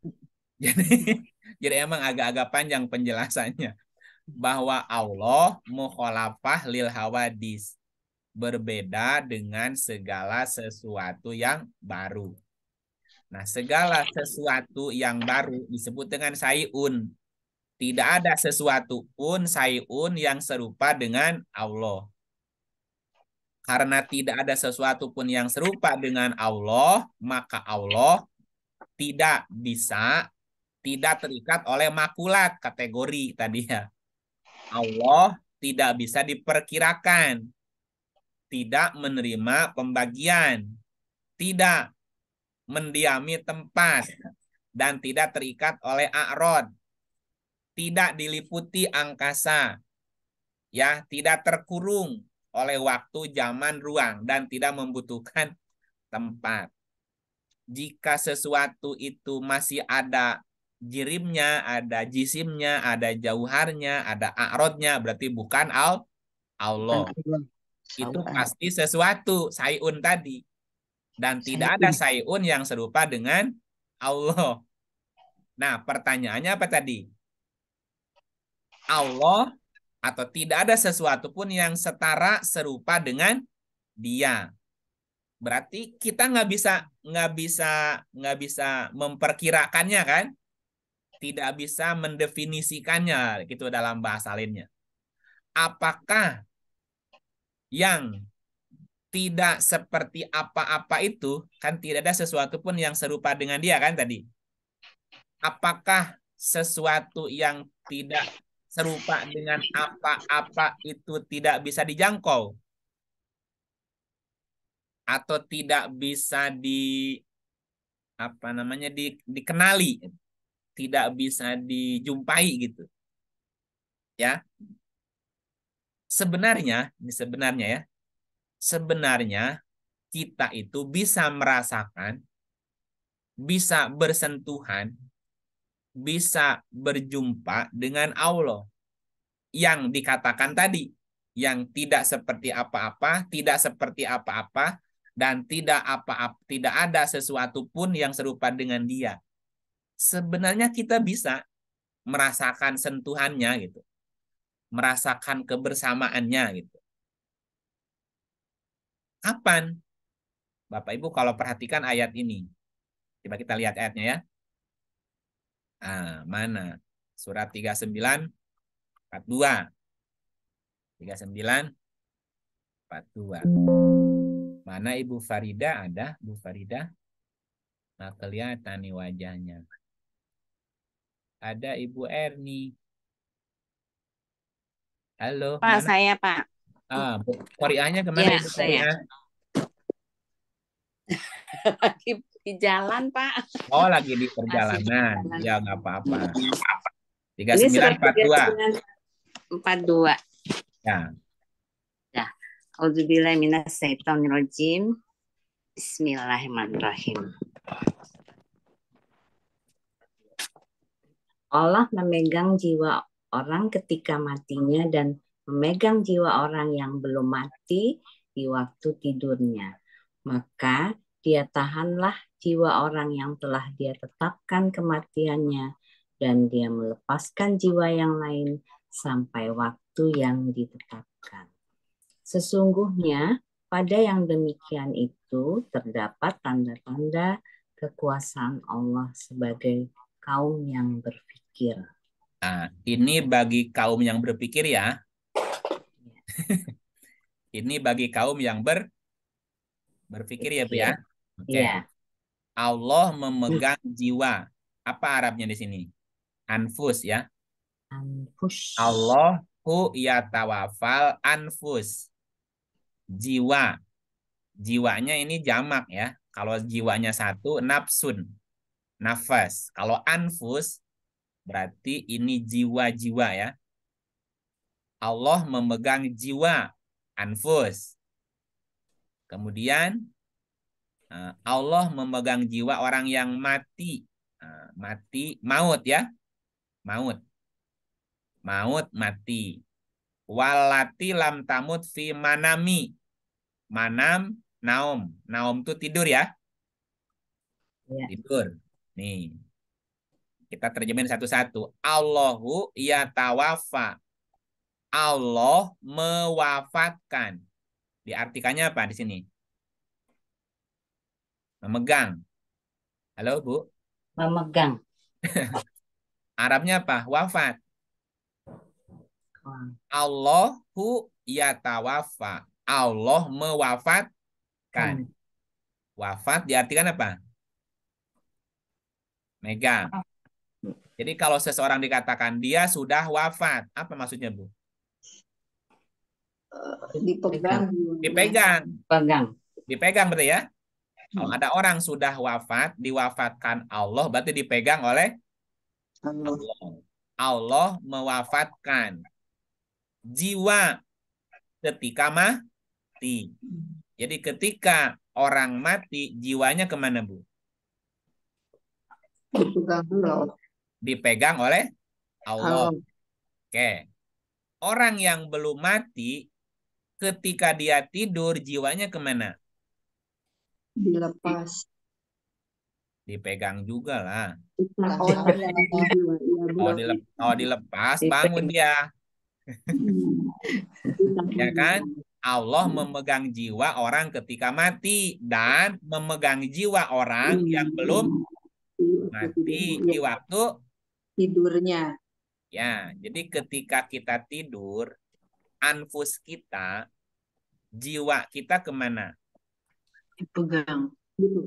A: Jadi emang agak-agak panjang penjelasannya. Bahwa Allah mukhalafah lil hawadis. Berbeda dengan segala sesuatu yang baru. Nah, segala sesuatu yang baru disebut dengan sayun. Tidak ada sesuatu pun sayun yang serupa dengan Allah. Karena tidak ada sesuatu pun yang serupa dengan Allah, maka Allah tidak bisa, tidak terikat oleh makulat kategori tadi ya. Allah tidak bisa diperkirakan, tidak menerima pembagian, tidak mendiami tempat, dan tidak terikat oleh a'rod, tidak diliputi angkasa, ya, tidak terkurung oleh waktu, zaman, ruang, dan tidak membutuhkan tempat. Jika sesuatu itu masih ada jirimnya, ada jisimnya, ada jauharnya, ada a'rodnya, berarti bukan Allah. Itu pasti sesuatu, sayun tadi. Dan tidak ada sayun yang serupa dengan Allah. Nah, pertanyaannya apa tadi? Allah atau tidak ada sesuatu pun yang setara serupa dengan dia. Berarti kita nggak bisa memperkirakannya kan? Tidak bisa mendefinisikannya gitu dalam bahasa lainnya. Apakah yang tidak seperti apa-apa itu kan tidak ada sesuatu pun yang serupa dengan dia kan tadi? Apakah sesuatu yang tidak serupa dengan apa-apa itu tidak bisa dijangkau atau tidak bisa dikenali, tidak bisa dijumpai gitu ya. Sebenarnya kita itu bisa merasakan, bisa bersentuhan, bisa berjumpa dengan Allah yang dikatakan tadi, yang tidak seperti apa-apa, tidak seperti apa-apa, dan tidak ada sesuatu pun yang serupa dengan dia. Sebenarnya kita bisa merasakan sentuhannya gitu, merasakan kebersamaannya gitu. Kapan? Bapak Ibu kalau perhatikan ayat ini. Coba kita lihat ayatnya ya. Mana? Surat 39 42. 39 42. Mana Ibu Farida? Ada Bu Farida? Nah, kelihatan nih wajahnya. Ada Ibu Erni. Halo,
D: Pak,
A: mana?
D: saya Pak.
A: Qoriahnya kemana
D: Ya,
A: Ibu
D: saya.
A: Qoriah?
D: Lagi di jalan, Pak.
A: Oh, lagi di perjalanan. Ya, nggak apa-apa. 3942.
D: 3942.
A: Ya.
D: Ya. Auzubillahi minasyaitonirrajim. Bismillahirrahmanirrahim. Allah memegang jiwa orang ketika matinya dan memegang jiwa orang yang belum mati di waktu tidurnya. Maka dia tahanlah jiwa orang yang telah dia tetapkan kematiannya dan dia melepaskan jiwa yang lain sampai waktu waktu yang ditetapkan. Sesungguhnya pada yang demikian itu terdapat tanda-tanda kekuasaan Allah sebagai kaum yang berpikir.
A: Nah, ini bagi kaum yang berpikir ya. Ini bagi kaum yang berpikir ya, Bu ya. Oke.
D: Iya.
A: Allah memegang jiwa. Apa Arabnya di sini? Anfus ya.
D: Anfus.
A: Allahu yatawafal anfus. Jiwa. Jiwanya ini jamak ya. Kalau jiwanya satu, nafsun. Nafas. Kalau anfus, berarti ini jiwa-jiwa ya. Allah memegang jiwa. Anfus. Kemudian, Allah memegang jiwa orang yang mati. Mati, maut ya. Maut. Maut, mati. Walati lam tamut fi manami. Manam, naum. Naum itu tidur ya.
D: Ya.
A: Tidur. Nih. Kita terjemahin satu-satu. Allahu yatawafa. Allah mewafatkan. Diartikannya apa di sini? Memegang. Halo, Bu.
D: Memegang.
A: Arabnya apa? Wafat.
D: Wah.
A: Allahu yatawafa. Allah mewafatkan. Wafat diartikan apa? Megang. Jadi kalau seseorang dikatakan dia sudah wafat, apa maksudnya, Bu?
E: Dipegang.
A: Dipegang.
D: Pegang.
A: Dipegang berarti ya? Kalau ada orang sudah wafat, diwafatkan Allah, berarti dipegang oleh Allah. Allah mewafatkan jiwa ketika mati. Jadi ketika orang mati, jiwanya kemana, Bu?
E: Dipegang dulu.
A: Dipegang oleh Allah. Oke. Orang yang belum mati, ketika dia tidur, jiwanya kemana?
E: Dilepas.
A: Dipegang juga lah.
E: Oh,
A: dilepas, bangun dia. Ya kan? Allah memegang jiwa orang ketika mati dan memegang jiwa orang yang belum mati di waktu
E: tidurnya.
A: ya. Jadi ketika kita tidur, anfus kita, jiwa kita kemana?
E: Dipegang.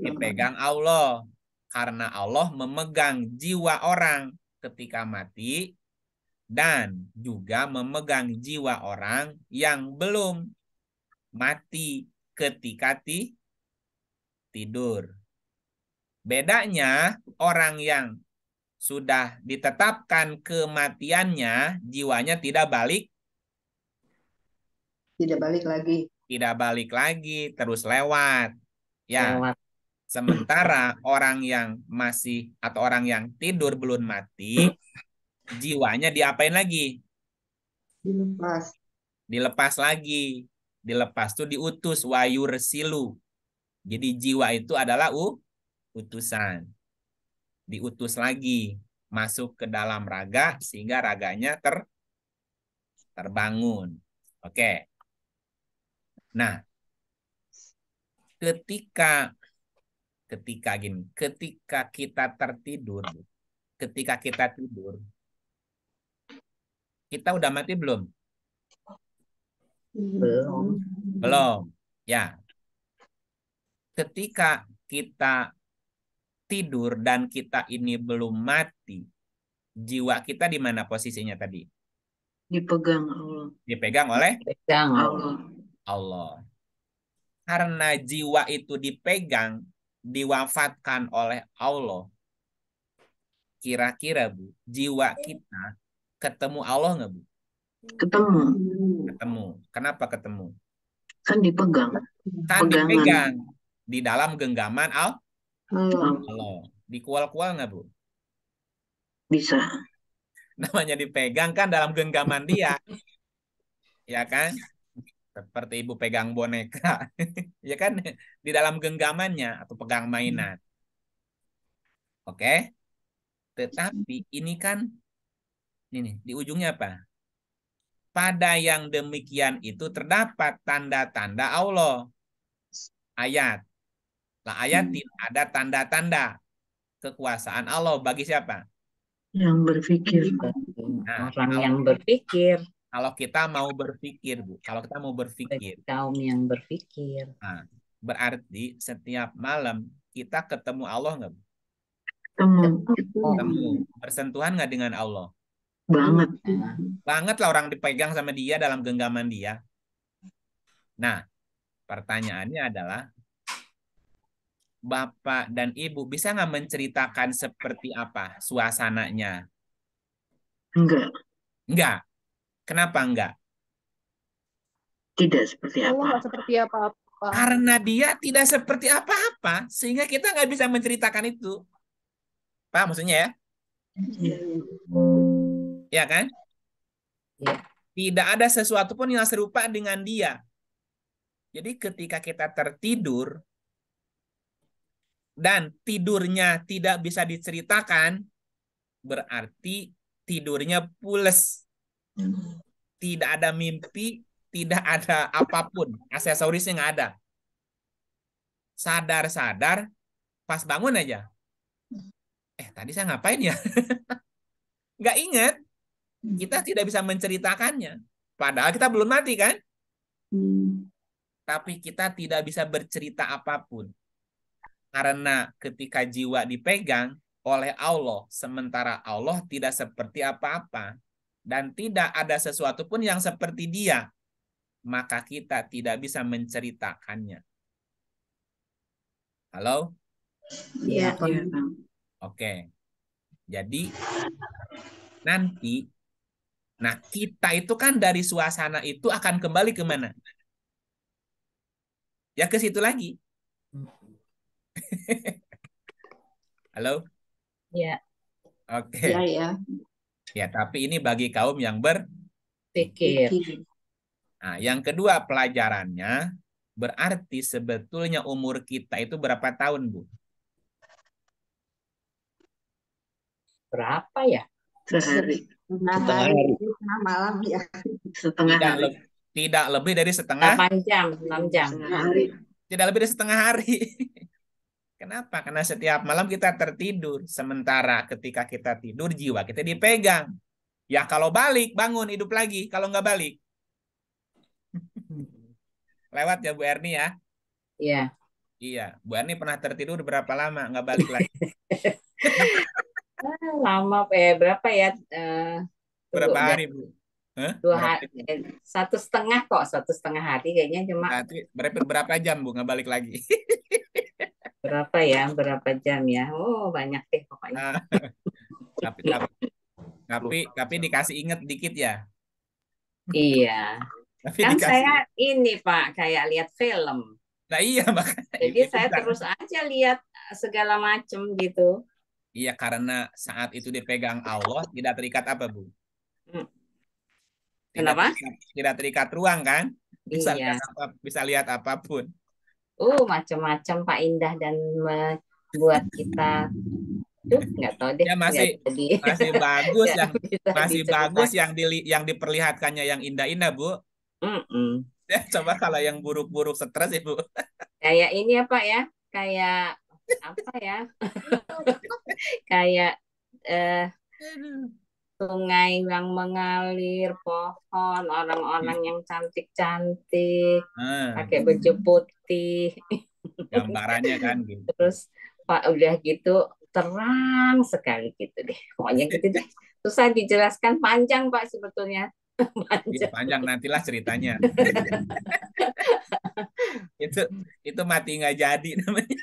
A: Dipegang Allah. Karena Allah memegang jiwa orang ketika mati dan juga memegang jiwa orang yang belum mati ketika tidur. Bedanya orang yang sudah ditetapkan kematiannya, jiwanya tidak balik.
E: Tidak balik lagi.
A: Tidak balik lagi, terus lewat. Ya.
D: Lewat.
A: Sementara orang yang masih atau orang yang tidur belum mati, jiwanya diapain lagi?
E: Dilepas.
A: Dilepas lagi. Dilepas tuh diutus wayursilu. Jadi jiwa itu adalah utusan. Diutus lagi masuk ke dalam raga sehingga raganya terbangun. Oke. Nah, ketika kita tertidur, ketika kita tidur, kita udah mati belum?
D: Belum.
A: Belum. Ya. Ketika kita tidur dan kita ini belum mati, jiwa kita di mana posisinya tadi?
E: Dipegang Allah.
A: Dipegang oleh
D: Pegang Allah.
A: Allah. Karena jiwa itu dipegang, diwafatkan oleh Allah. Kira-kira, Bu, jiwa kita ketemu Allah nggak, Bu?
E: Ketemu.
A: Ketemu. Kenapa ketemu?
E: Kan dipegang.
A: Kan
E: Pegangan.
A: dipegang di dalam genggaman
E: Allah.
A: Allah. Dikual-kual nggak, Bu?
E: Bisa.
A: Namanya dipegang kan dalam genggaman dia. Ya kan? Seperti ibu pegang boneka. Ya kan? Di dalam genggamannya atau pegang mainan. Oke? Tetapi ini kan ini nih, di ujungnya apa? pada yang demikian itu terdapat tanda-tanda Allah. Ayat. Lah ayat tidak ada tanda-tanda kekuasaan Allah bagi siapa?
E: Yang berpikir.
A: Nah,
D: Orang yang berpikir,
A: kalau kita mau berpikir, Bu, kalau kita mau berpikir,
D: kaum yang berpikir.
A: nah, berarti setiap malam kita ketemu Allah nggak, Bu?
E: Ketemu.
A: Ketemu. Bersentuhan nggak dengan Allah?
E: Banget.
A: Banget lah orang dipegang sama dia dalam genggaman dia. Nah, pertanyaannya adalah, Bapak dan Ibu bisa nggak menceritakan seperti apa suasananya?
E: Enggak.
A: Enggak. Kenapa enggak?
E: Tidak seperti
F: Allah nggak
E: apa.
F: seperti apa-apa.
A: Karena dia tidak seperti apa-apa, sehingga kita nggak bisa menceritakan itu. Paham maksudnya ya? Ya kan?
D: Ya.
A: Tidak ada sesuatu pun yang serupa dengan dia. Jadi ketika kita tertidur dan tidurnya tidak bisa diceritakan, berarti tidurnya pules. Tidak ada mimpi, tidak ada apapun. Aksesorisnya nggak ada. Sadar-sadar, pas bangun aja. Tadi saya ngapain ya? Nggak ingat. Kita tidak bisa menceritakannya. Padahal kita belum mati kan? Tapi kita tidak bisa bercerita apapun. Karena ketika jiwa dipegang oleh Allah, sementara Allah tidak seperti apa-apa, dan tidak ada sesuatu pun yang seperti dia, maka kita tidak bisa menceritakannya. Halo?
D: Iya.
A: Oke. Jadi, nanti, nah kita itu kan dari suasana itu akan kembali ke mana? Ya ke situ lagi. Halo?
D: Ya.
A: Oke.
F: Ya.
A: Ya, tapi ini bagi kaum yang
D: Pikir.
A: Nah, yang kedua pelajarannya, berarti sebetulnya umur kita itu berapa tahun, Bu?
D: Berapa ya?
E: Sehari.
C: Setengah hari, setengah malam ya.
E: Setengah
A: Tidak,
E: hari.
A: tidak lebih dari setengah,
D: 8 jam, 6 jam.
E: Setengah hari.
A: tidak lebih dari setengah hari. Kenapa? Karena setiap malam kita tertidur. Sementara ketika kita tidur, jiwa kita dipegang. Ya kalau balik, bangun, hidup lagi. Kalau nggak balik. Lewat ya Bu Erni ya?
D: Iya.
A: Iya. Bu Erni pernah tertidur berapa lama? Nggak balik lagi.
D: Lama berapa ya?
A: Berapa hari, Bu? Hah?
D: 2 hari, 1,5 kok, 1,5 hari kayaknya cuma.
A: Berapa jam, Bu? Nggak balik lagi.
D: Berapa ya? Berapa jam ya? Oh, banyak deh pokoknya.
A: Tapi dikasih inget dikit ya.
D: Iya.
A: Tapi
D: Kan
A: dikasih.
D: saya ini Pak, kayak lihat film.
A: Nah iya makanya.
D: Jadi saya terus aja lihat segala macam gitu.
A: Iya karena saat itu dipegang Allah tidak terikat apa Bu?
D: Kenapa?
A: Tidak terikat ruang kan?
D: Iya.
A: Bisa lihat apapun.
D: Macam-macam Pak, indah dan membuat kita nggak tahu deh.
A: Ya masih bagus yang diperlihatkannya yang indah-indah Bu. Ya, coba kalau yang buruk-buruk stres ya Bu.
D: Kayak ini ya Pak ya, kayak apa ya? Kayak sungai yang mengalir, pohon, orang-orang yang cantik-cantik, pakai baju putih.
A: Gambarannya kan gitu.
D: Terus Pak udah gitu terang sekali gitu deh. Pokoknya gitu deh. Susah dijelaskan, panjang Pak sebetulnya.
A: Ya, panjang nantilah ceritanya. itu mati nggak jadi namanya.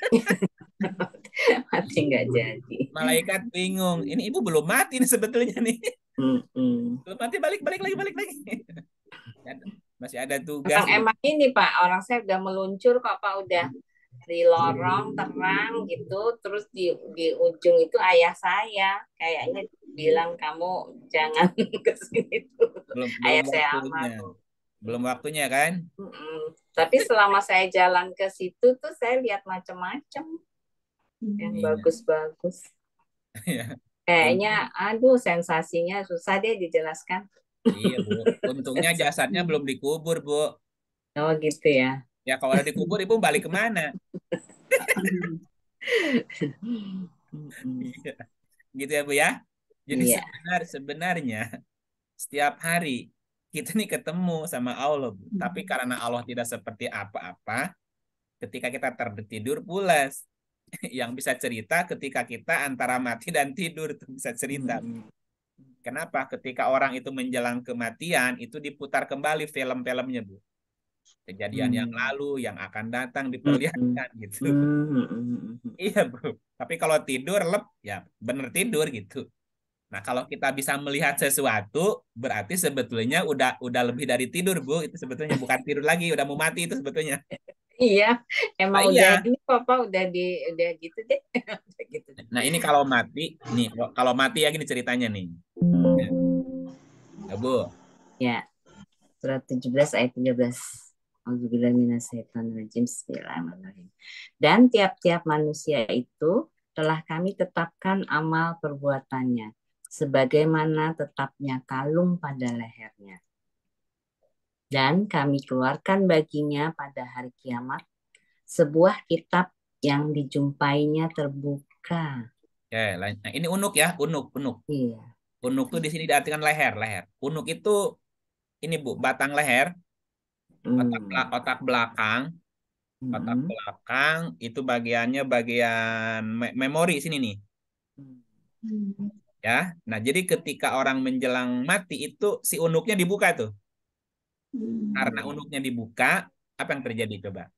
D: Mati nggak jadi.
A: Malaikat bingung. Ini ibu belum mati nih sebetulnya nih. Belum mati, balik lagi. Masih ada tugas.
D: Emang ini Pak, orang saya udah meluncur kok Pak, udah di lorong terang gitu, terus di ujung itu ayah saya kayaknya bilang kamu jangan ke sini tuh. Ayah saya almarhum.
A: Belum waktunya kan?
D: Tapi selama saya jalan ke situ tuh saya lihat macam-macam yang bagus-bagus. Kayaknya aduh sensasinya susah deh dijelaskan.
A: Iya, Bu. Untungnya jasadnya belum dikubur, Bu.
D: Oh gitu ya.
A: Ya kalau udah dikubur, Ibu balik kemana?
D: Mm-mm.
A: Iya. Gitu ya, Bu ya. Jadi
D: Iya.
A: sebenarnya setiap hari kita nih ketemu sama Allah, Bu. Tapi karena Allah tidak seperti apa-apa, ketika kita tertidur pulas. Yang bisa cerita ketika kita antara mati dan tidur tuh bisa cerita.
D: Mm.
A: Kenapa? Ketika orang itu menjelang kematian, itu diputar kembali film-filmnya, Bu. Kejadian yang
D: Mm.
A: lalu, yang akan datang
D: Mm-mm.
A: diperlihatkan gitu.
D: Mm-mm.
A: Iya, Bu. Tapi kalau tidur lep, ya bener tidur gitu. Nah, kalau kita bisa melihat sesuatu, berarti sebetulnya udah lebih dari tidur, Bu. Itu sebetulnya bukan tidur lagi, udah mau mati itu sebetulnya.
D: Iya,
A: Nah,
D: emang udah
A: iya.
D: ini papa udah gitu deh. Udah gitu.
A: Nah, ini kalau mati, nih, kalau mati ya gini ceritanya nih. Ya, Bu.
D: Ya, surat 17 ayat 13. Auzubillahiminasyaitonirrajim. Bismillahirrahmanirrahim. Dan tiap-tiap manusia itu telah kami tetapkan amal perbuatannya, sebagaimana tetapnya kalung pada lehernya. Dan kami keluarkan baginya pada hari kiamat sebuah kitab yang dijumpainya terbuka.
A: Oke, nah ini unuk ya, unuk.
D: Iya.
A: Unuk tuh di sini diartikan leher. Unuk itu ini Bu, batang leher,
D: Hmm.
A: otak belakang, otak
D: Hmm.
A: belakang itu bagiannya bagian memori sini nih, ya. Nah, jadi ketika orang menjelang mati itu si unuknya dibuka tuh. Karena unuknya dibuka, apa yang terjadi coba?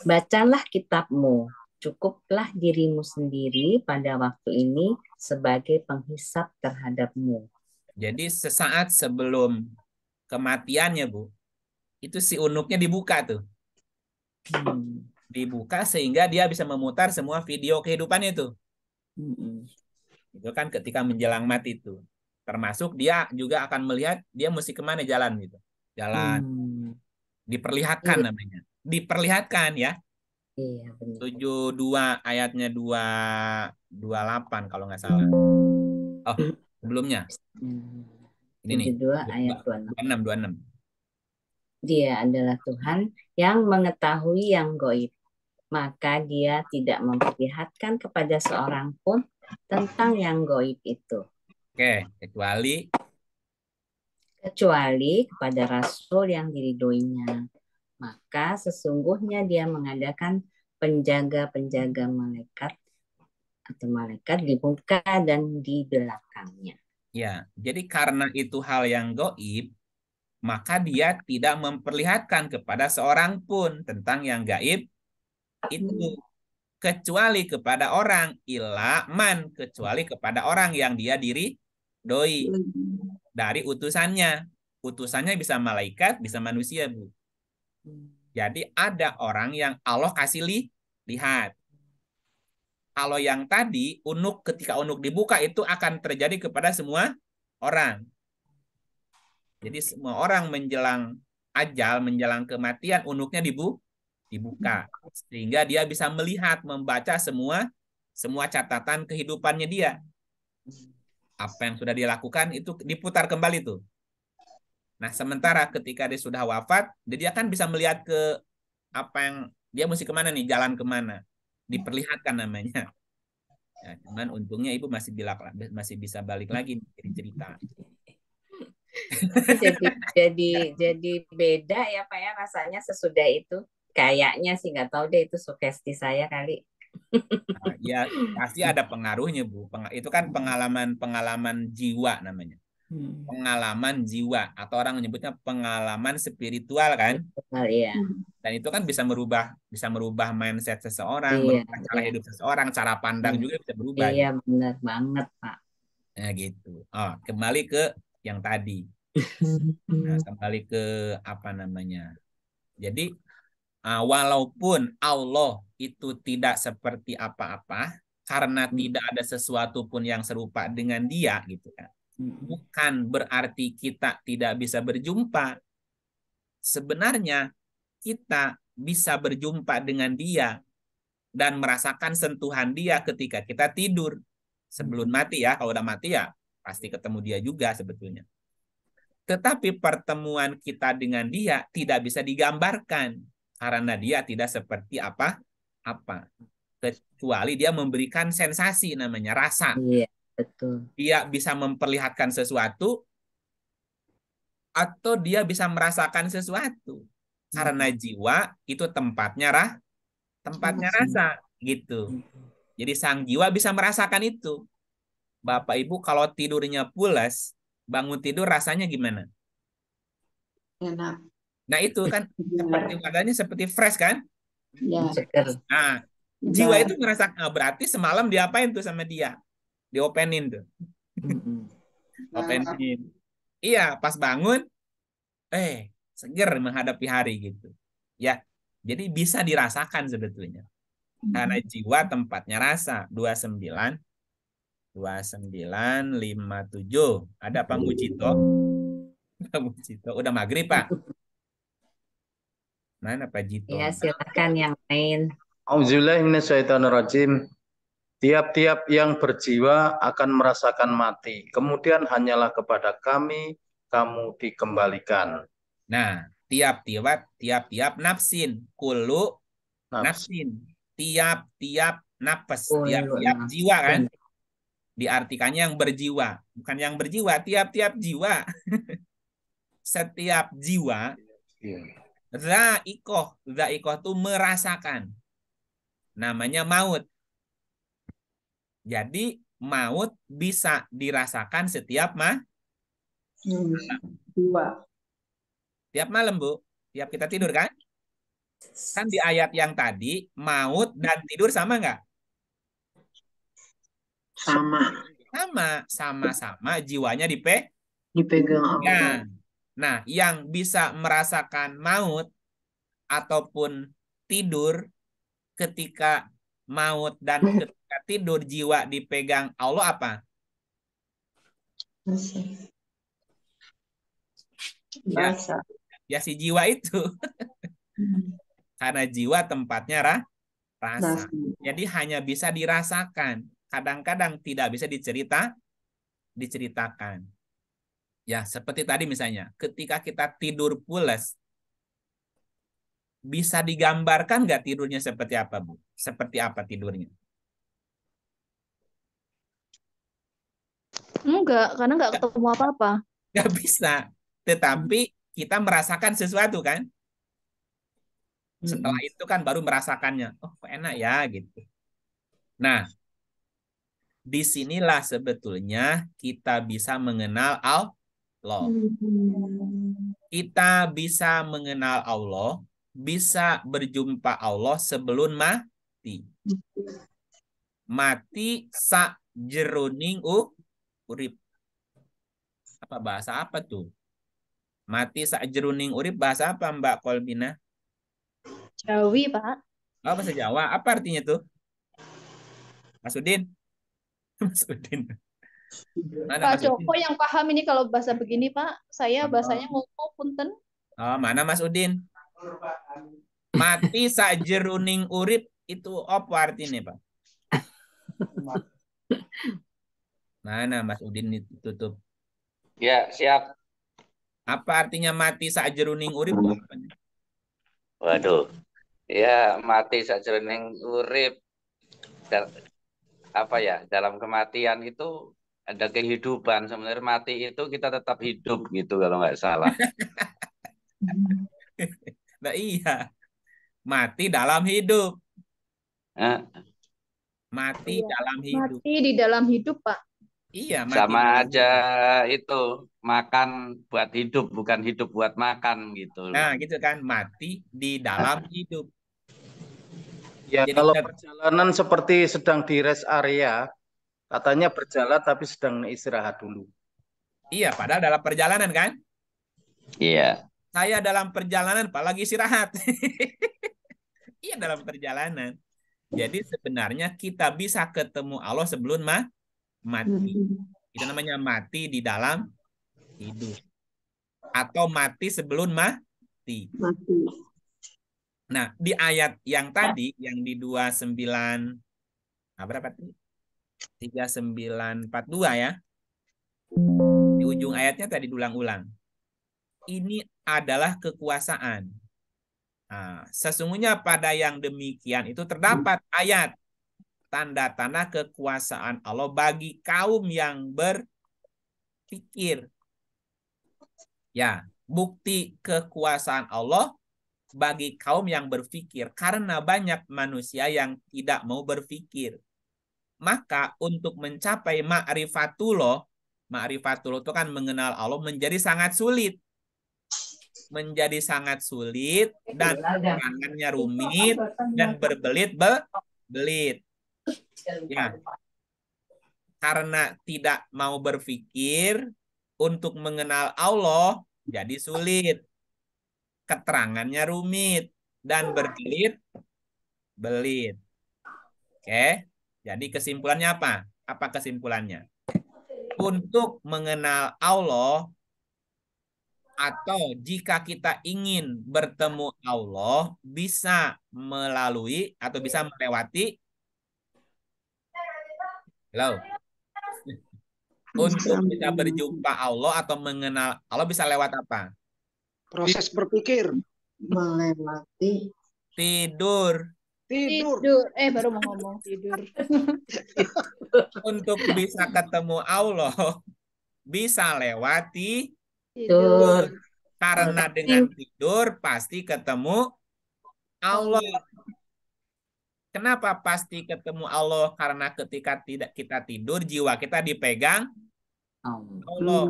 D: Bacalah kitabmu. Cukuplah dirimu sendiri pada waktu ini sebagai penghisap terhadapmu.
A: Jadi sesaat sebelum kematiannya, Bu, itu si unuknya dibuka tuh.
D: Hmm.
A: Dibuka sehingga dia bisa memutar semua video kehidupannya tuh.
D: Hmm.
A: Itu kan ketika menjelang mati itu. Termasuk dia juga akan melihat dia mesti kemana jalan gitu. Jalan,
D: Hmm.
A: diperlihatkan
D: Iya,
A: namanya. Diperlihatkan ya.
D: iya benar.
A: 72 ayatnya 228 kalau nggak salah. Oh, sebelumnya.
D: Hmm.
A: Ini nih.
D: 72 ayat 26.
A: 26, 26.
D: Dia adalah Tuhan yang mengetahui yang gaib. Maka dia tidak memperlihatkan kepada seorang pun tentang yang gaib itu.
A: Oke,
D: Kecuali kepada Rasul yang diridhoinya. Maka sesungguhnya dia mengadakan penjaga-penjaga malaikat atau malaikat di muka dan di belakangnya.
A: ya. Jadi karena itu hal yang gaib, maka dia tidak memperlihatkan kepada seorang pun tentang yang gaib itu. Kecuali kepada orang ilaman, kecuali kepada orang yang dia diri doi dari utusannya. Utusannya bisa malaikat, bisa manusia, Bu. Jadi ada orang yang Allah kasih lihat. Kalau yang tadi unuk, ketika unuk dibuka itu akan terjadi kepada semua orang. Jadi semua orang menjelang ajal, menjelang kematian, unuknya dibuka sehingga dia bisa melihat, membaca semua catatan kehidupannya dia. Apa yang sudah dilakukan itu diputar kembali tuh. Nah, sementara ketika dia sudah wafat, dia kan bisa melihat ke apa yang dia mesti kemana nih, jalan kemana. Diperlihatkan namanya. Ya, cuman untungnya ibu masih bisa balik lagi jadi cerita.
D: Tapi jadi beda ya Pak ya rasanya sesudah itu. Kayaknya sih nggak tahu deh itu sugesti saya kali.
A: Nah, ya pasti ada pengaruhnya Bu. Itu kan pengalaman jiwa namanya.
D: Hmm.
A: Pengalaman jiwa atau orang menyebutnya pengalaman spiritual kan.
D: Betul, iya.
A: Dan itu kan bisa merubah mindset seseorang,
D: Iya,
A: merubah cara
D: iya.
A: hidup seseorang, cara pandang
D: Iya,
A: juga bisa berubah
D: iya
A: gitu.
D: benar banget Pak.
A: Nah, gitu. Oh, kembali ke yang tadi. Nah, kembali ke apa namanya? Jadi, walaupun Allah itu tidak seperti apa-apa, karena tidak ada sesuatu pun yang serupa dengan Dia, gitu kan. Bukan berarti kita tidak bisa berjumpa. Sebenarnya kita bisa berjumpa dengan Dia dan merasakan sentuhan Dia ketika kita tidur. Sebelum mati ya, kalau udah mati ya pasti ketemu dia juga sebetulnya. Tetapi pertemuan kita dengan dia tidak bisa digambarkan karena dia tidak seperti apa-apa. Kecuali dia memberikan sensasi namanya rasa.
D: Iya, betul.
A: Dia bisa memperlihatkan sesuatu atau dia bisa merasakan sesuatu. Karena jiwa itu tempatnya rasa gitu. Jadi sang jiwa bisa merasakan itu. Bapak Ibu kalau tidurnya pulas, bangun tidur rasanya gimana?
C: Enak.
A: Nah itu kan seperti badannya seperti fresh kan?
C: Ya.
D: Seger.
A: Nah, jiwa itu merasakan berarti semalam diapain tuh sama dia? Diopenin tuh.
D: Mm-mm.
A: Openin. Iya, pas bangun seger menghadapi hari gitu. Ya. Jadi bisa dirasakan sebetulnya. Karena jiwa tempatnya rasa. 2957. Ada Pak Mujito? Pak Mujito. Udah maghrib, Pak. Mana Pak Jito?
D: Ya, silakan yang lain.
F: Auzubillahiminasyaitonirrajim. Tiap-tiap yang berjiwa akan merasakan mati. Kemudian hanyalah kepada kami kamu dikembalikan.
A: Nah, tiap-tiap nafsin. Kulu nafsin. Tiap-tiap nafas. Tiap-tiap jiwa kan? Diartikannya yang berjiwa. Bukan yang berjiwa, tiap-tiap jiwa. Setiap jiwa. Zaikoh itu merasakan. Namanya maut. Jadi maut bisa dirasakan setiap
C: Dua.
A: tiap malam, Bu. Tiap kita tidur kan? Kan di ayat yang tadi, maut dan tidur sama nggak?
E: Sama.
A: Sama-sama jiwanya
E: Dipegang Allah.
A: Nah, yang bisa merasakan maut ataupun tidur ketika maut dan ketika tidur jiwa dipegang Allah apa?
C: Rasa.
A: Ya si jiwa itu. Karena jiwa tempatnya rasa. Jadi hanya bisa dirasakan. Kadang-kadang tidak bisa diceritakan. Ya, seperti tadi misalnya, ketika kita tidur pulas, bisa digambarkan nggak tidurnya seperti apa, Bu? Seperti apa tidurnya?
G: Enggak, karena enggak ketemu apa-apa.
A: Nggak bisa. Tetapi kita merasakan sesuatu kan? Setelah itu kan baru merasakannya. Oh, kok enak ya gitu. Nah, disinilah sebetulnya kita bisa mengenal Allah. Kita bisa mengenal Allah, bisa berjumpa Allah sebelum mati. Mati sak jeruning urip. Apa bahasa apa tuh? Mati sak jeruning urip bahasa apa Mbak Kolbina?
G: Jawi, Pak.
A: Oh, bahasa Jawa. Apa artinya tuh? Mas Udin? Mas Udin. Mana
G: Pak
A: Mas Udin?
G: Joko yang paham ini kalau bahasa begini, Pak. Saya bahasanya ngomong punten.
A: Oh, mana Mas Udin? Mati sajeruning urip itu apa artinya, Pak? Mana Mas Udin tutup?
B: Ya, siap.
A: Apa artinya mati sajeruning urip?
B: Waduh. Ya, mati sajroning urip. Apa ya? Dalam kematian itu ada kehidupan. Sebenarnya mati itu kita tetap hidup gitu kalau nggak salah.
A: Nah, iya. Mati dalam hidup. Mati dalam hidup.
G: Mati di dalam hidup, Pak.
A: Iya, mati
B: Sama aja itu makan buat hidup, bukan hidup buat makan gitu.
A: Nah, gitu kan. Mati di dalam hidup.
F: Ya,
A: Jadi
F: kalau perjalanan seperti sedang di rest area, katanya berjalan tapi sedang istirahat dulu.
A: Iya, padahal dalam perjalanan kan?
B: Iya.
A: Saya dalam perjalanan, Pak, lagi istirahat. Iya, dalam perjalanan. Jadi sebenarnya kita bisa ketemu Allah sebelum mati. Itu namanya mati di dalam hidup. Atau mati sebelum mati. Nah, di ayat yang tadi, yang di 29, berapa tadi? 3942 ya. Di ujung ayatnya tadi diulang-ulang. Ini adalah kekuasaan. Nah, sesungguhnya pada yang demikian itu terdapat ayat tanda-tanda kekuasaan Allah bagi kaum yang berpikir. Ya, bukti kekuasaan Allah bagi kaum yang berpikir karena banyak manusia yang tidak mau berpikir. Maka untuk mencapai ma'rifatullah itu kan mengenal Allah menjadi sangat sulit. Menjadi sangat sulit dan tangannya rumit dan berbelit-belit. Ya, karena tidak mau berpikir untuk mengenal Allah jadi sulit. Keterangannya rumit dan berbelit-belit. Oke. Jadi kesimpulannya apa? Apa kesimpulannya? Untuk mengenal Allah atau jika kita ingin bertemu Allah bisa melalui atau bisa melewati Halo. Untuk bisa berjumpa Allah atau mengenal Allah bisa lewat apa?
H: Proses berpikir.
C: Melewati
A: Tidur.
H: Tidur.
G: Baru mau ngomong tidur.
A: Untuk bisa ketemu Allah bisa lewati
G: Tidur.
A: karena dengan tidur pasti ketemu Allah. Kenapa pasti ketemu Allah? Karena ketika tidak kita tidur, jiwa kita dipegang Allah.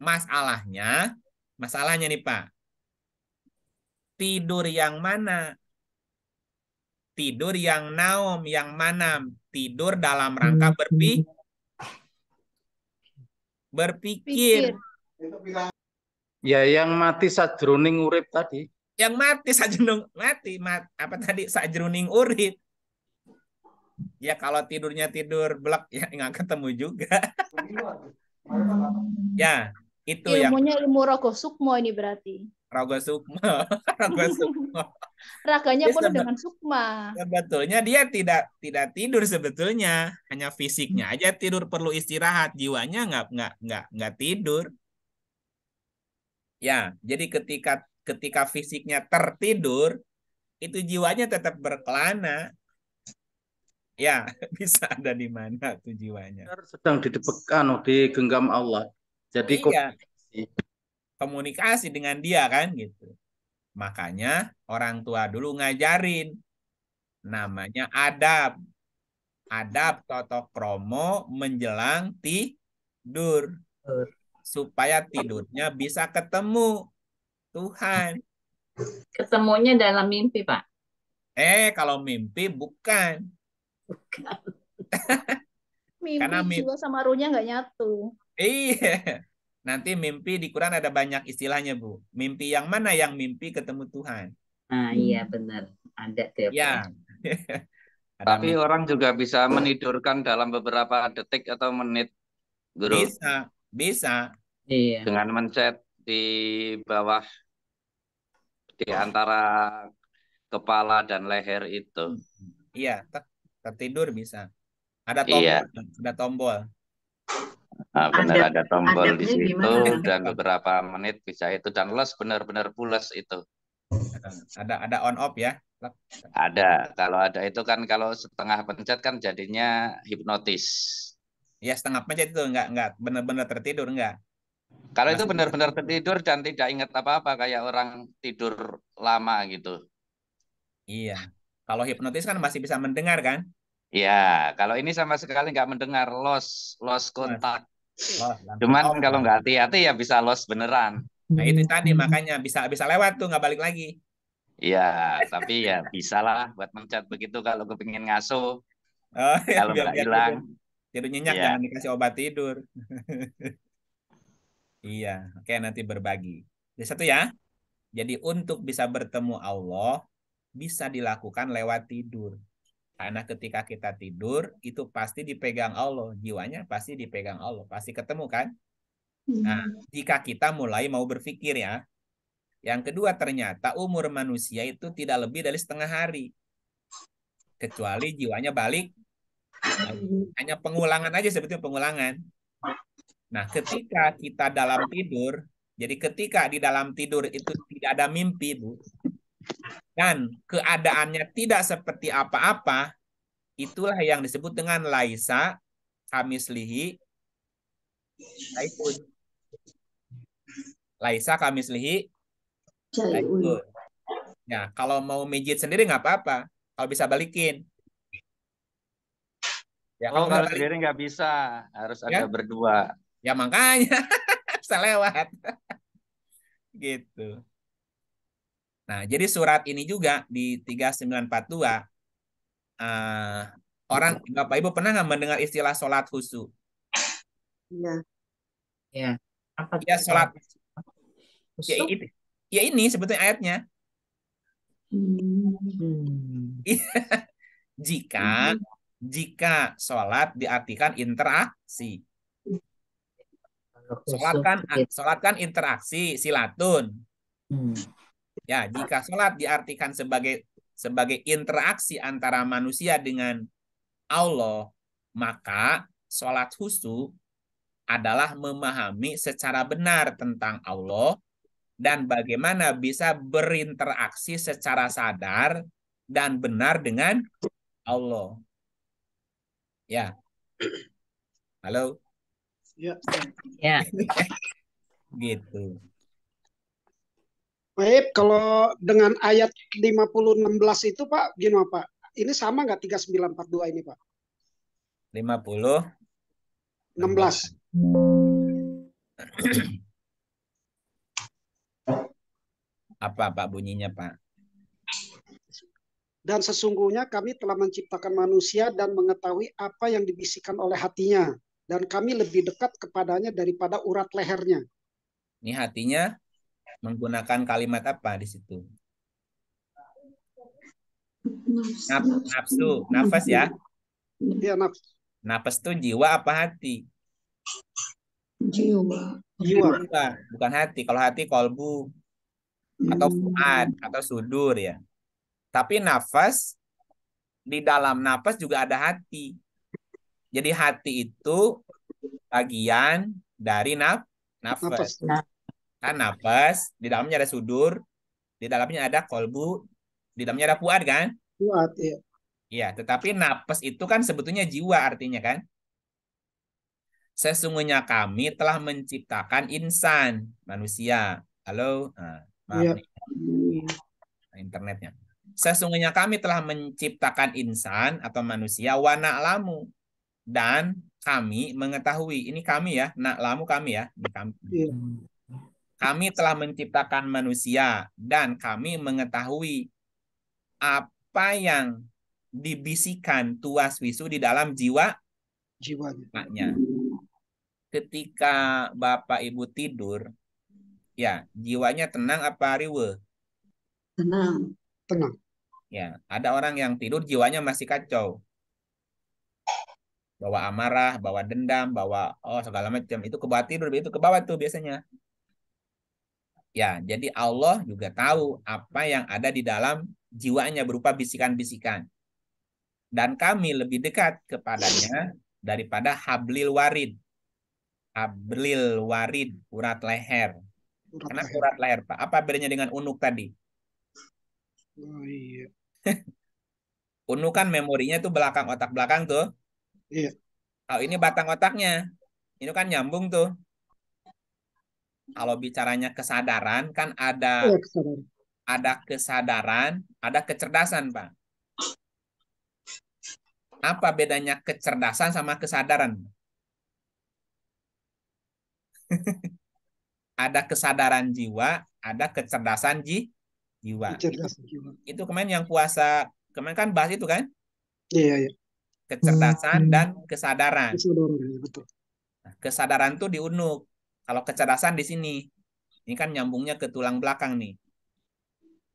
A: Masalahnya nih Pak, tidur yang mana? Tidur yang naum, yang mana? Tidur dalam rangka berpikir.
F: Ya yang mati sajroning urip tadi.
A: Yang mati apa tadi sajroning urip. Ya kalau tidurnya tidur blek ya nggak ketemu juga. Ya, itu
G: Ilmunya ilmu Rogo Sukmo ini berarti.
A: Rogo Sukmo.
G: Raganya penuh dengan sukma.
A: Sebetulnya dia tidak tidur sebetulnya, hanya fisiknya aja tidur perlu istirahat, jiwanya nggak tidur. Ya, jadi ketika fisiknya tertidur, itu jiwanya tetap berkelana. Ya, bisa ada di mana tuh jiwanya.
F: Sedang digenggam Allah. Jadi
A: iya, komunikasi dengan dia kan gitu. Makanya orang tua dulu ngajarin namanya adab. Adab totok kromo menjelang tidur. Supaya tidurnya bisa ketemu Tuhan.
D: Ketemunya dalam mimpi, Pak?
A: Kalau mimpi bukan.
G: Mimpi jiwa sama ruhnya nggak nyatu.
A: Iya. Nanti mimpi di Quran ada banyak istilahnya, Bu. Mimpi yang mana yang mimpi ketemu Tuhan?
D: Iya benar. Ada tuh.
A: Ya.
B: Tapi orang juga bisa menidurkan dalam beberapa detik atau menit, Guru.
A: Bisa.
D: Iya.
B: Dengan mencet di bawah di antara kepala dan leher itu.
A: Iya, tertidur bisa. Ada tombol, ada tombol.
B: Nah, benar ada tombol di situ gimana? Dan beberapa menit bisa itu dan benar-benar pulas itu.
A: Ada on off ya?
B: Ada. Kalau ada itu kan kalau setengah pencet kan jadinya hipnotis.
A: Ya setengah pencet itu enggak benar-benar tertidur enggak.
B: Kalau itu benar-benar tertidur dan tidak ingat apa-apa kayak orang tidur lama gitu.
A: Iya. Kalau hipnotis kan masih bisa mendengar kan?
B: Ya, kalau ini sama sekali nggak mendengar, lost kontak. Cuman kalau nggak hati-hati ya bisa lost beneran.
A: Nah itu tadi makanya bisa lewat tuh nggak balik lagi.
B: Iya, tapi ya bisa lah buat mencet begitu kalau kepingin ngaso. Kalau nggak hilang.
A: Tidur nyenyak jangan dikasih obat tidur. Iya, oke nanti berbagi. Jadi satu ya. Jadi untuk bisa bertemu Allah bisa dilakukan lewat tidur. Karena ketika kita tidur, itu pasti dipegang Allah. Jiwanya pasti dipegang Allah. Pasti ketemu kan? Nah, jika kita mulai mau berpikir ya. Yang kedua, ternyata umur manusia itu tidak lebih dari setengah hari. Kecuali jiwanya balik. Hanya pengulangan aja sebetulnya pengulangan. Nah, ketika kita dalam tidur, jadi ketika di dalam tidur itu tidak ada mimpi, Bu, dan keadaannya tidak seperti apa-apa, itulah yang disebut dengan laisa kamislihi syai'un. Laisa kamislihi syai'un. Ya, kalau mau mijit sendiri nggak apa-apa. Kalau bisa balikin. Ya,
B: Oh,
A: kalau
B: kalau
A: nggak balik,
B: sendiri nggak bisa, harus
A: ya,
B: ada berdua.
A: ya makanya bisa lewat. Gitu. Nah, jadi surat ini juga di 3942, orang, Bapak Ibu pernah nggak mendengar istilah sholat khusyuk?
C: Iya.
D: Ya. Apa
A: Ya, sholat. Ya,
D: khusyuk?
A: ya ini sebetulnya ayatnya. Jika jika sholat diartikan interaksi. Sholat kan interaksi, silatun. Ya, jika sholat diartikan sebagai interaksi antara manusia dengan Allah, maka sholat khusyuk adalah memahami secara benar tentang Allah dan bagaimana bisa berinteraksi secara sadar dan benar dengan Allah. Ya. Halo?
H: Ya.
D: Ya.
A: Gitu.
H: Baik, kalau dengan ayat 50:16 itu Pak, gimana Pak? Ini sama nggak 3942 ini Pak?
A: 50
H: 16.
A: Apa Pak bunyinya Pak?
H: Dan sesungguhnya kami telah menciptakan manusia dan mengetahui apa yang dibisikkan oleh hatinya. Dan kami lebih dekat kepadanya daripada urat lehernya.
A: Ini hatinya menggunakan kalimat apa di situ? Nafsu, nafas ya?
H: Iya, nafsu.
A: Nafas itu jiwa apa hati?
C: Jiwa.
H: Jiwa.
A: Bukan hati. Kalau hati kolbu atau fuad atau sudur ya. Tapi nafas, di dalam nafas juga ada hati. Jadi hati itu bagian dari nafas. Kan nafas, di dalamnya ada sudur, di dalamnya ada kolbu, di dalamnya ada fuad kan?
H: Fuad, iya.
A: Iya, tetapi nafas itu kan sebetulnya jiwa artinya kan? Sesungguhnya kami telah menciptakan insan, manusia. Halo? Nah, maaf
H: Iya.
A: nih, internetnya. Sesungguhnya kami telah menciptakan insan atau manusia wa na'lamu, dan kami mengetahui. Ini kami ya, na'lamu kami ya. Ini kami.
H: Iya.
A: Kami telah menciptakan manusia dan kami mengetahui apa yang dibisikkan tuwaswisu di dalam jiwanya. Ketika Bapak Ibu tidur, ya jiwanya tenang apa riwe?
C: Tenang.
H: Tenang.
A: Ya, ada orang yang tidur jiwanya masih kacau. Bawa amarah, bawa dendam, bawa segala macam. Itu ke bawah tidur, itu ke bawah tuh biasanya. Ya, jadi Allah juga tahu apa yang ada di dalam jiwanya berupa bisikan-bisikan. Dan kami lebih dekat kepadanya daripada hablil warid. Hablil warid, urat leher. Kenapa urat leher, Pak? Apa bedanya dengan unuk tadi?
H: Oh, iya.
A: Unuk kan memorinya tuh belakang, otak belakang tuh.
H: Iya.
A: Kalau ini batang otaknya. Ini kan nyambung tuh. Kalau bicaranya kesadaran kan ada kesadaran, ada kecerdasan, Pak. Apa bedanya kecerdasan sama kesadaran? Ada kesadaran jiwa, ada kecerdasan jiwa. Itu kemarin yang puasa, kemarin kan bahas itu kan?
H: Iya, iya.
A: Kecerdasan dan kesadaran.
H: Betul.
A: Nah, kesadaran tuh diunuk. Kalau kecerdasan di sini. Ini kan nyambungnya ke tulang belakang nih.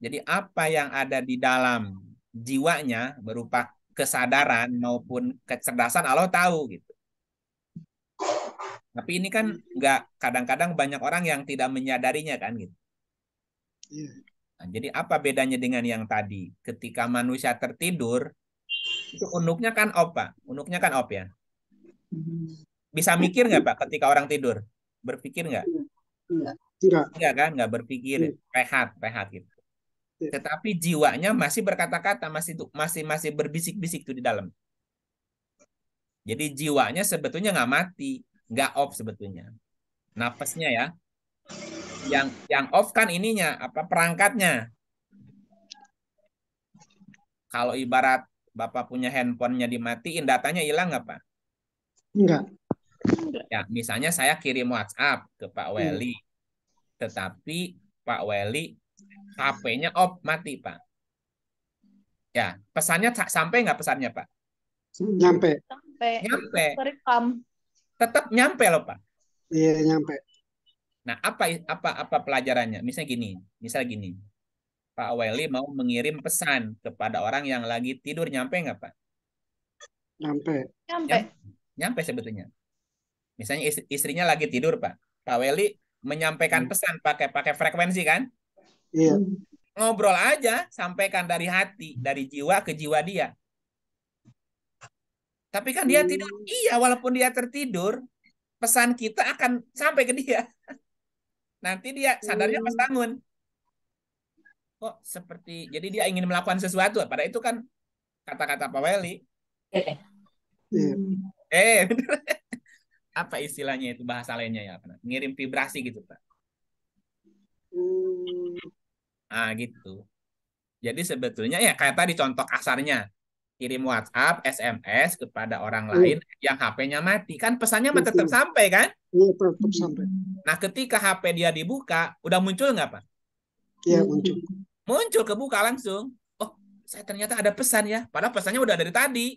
A: Jadi apa yang ada di dalam jiwanya berupa kesadaran maupun kecerdasan Allah tahu gitu. Tapi ini kan kadang-kadang banyak orang yang tidak menyadarinya kan gitu. Nah, jadi apa bedanya dengan yang tadi? Ketika manusia tertidur, itu unuknya kan op, Pak. Unuknya kan op ya. Bisa mikir nggak Pak ketika orang tidur? Berpikir nggak?
C: Enggak.
H: Enggak.
A: Enggak kan? Nggak berpikir. Rehat gitu. Tetapi jiwanya masih berkata-kata, masih berbisik-bisik tuh di dalam. Jadi jiwanya sebetulnya nggak mati, nggak off sebetulnya. Napasnya ya. Yang off kan ininya, apa perangkatnya. Kalau ibarat Bapak punya handphonenya dimatiin, datanya hilang nggak Pak?
H: Enggak.
A: Ya, misalnya saya kirim WhatsApp ke Pak Weli, tetapi Pak Weli HP-nya off, mati Pak. Ya, pesannya sampai nggak pesannya Pak?
H: Nyampe.
A: Nyampe.
G: Terekam.
A: Tetap nyampe loh Pak.
H: Iya, nyampe.
A: Nah, apa pelajarannya? Misal gini. Pak Weli mau mengirim pesan kepada orang yang lagi tidur, nyampe nggak Pak?
H: Nyampe.
A: Nyampe sebetulnya. Misalnya istrinya lagi tidur Pak. Pak Weli menyampaikan pesan pakai frekuensi kan?
H: Iya.
A: Ngobrol aja, sampaikan dari hati, dari jiwa ke jiwa dia. Tapi kan dia tidur. Iya, walaupun dia tertidur, pesan kita akan sampai ke dia. Nanti dia sadarnya pas bangun. Kok seperti, jadi dia ingin melakukan sesuatu. Pada itu kan kata-kata Pak Weli. Apa istilahnya itu, bahasa lainnya ya? Ngirim vibrasi gitu Pak. Ah gitu. Jadi sebetulnya ya kayak tadi contoh kasarnya. Kirim WhatsApp, SMS kepada orang lain yang HP-nya mati. Kan pesannya tetap sampai kan?
H: Iya, tetap sampai.
A: Nah ketika HP dia dibuka, udah muncul nggak Pak?
H: Iya, muncul.
A: Muncul, kebuka langsung. Oh, saya ternyata ada pesan ya. Padahal pesannya udah dari tadi.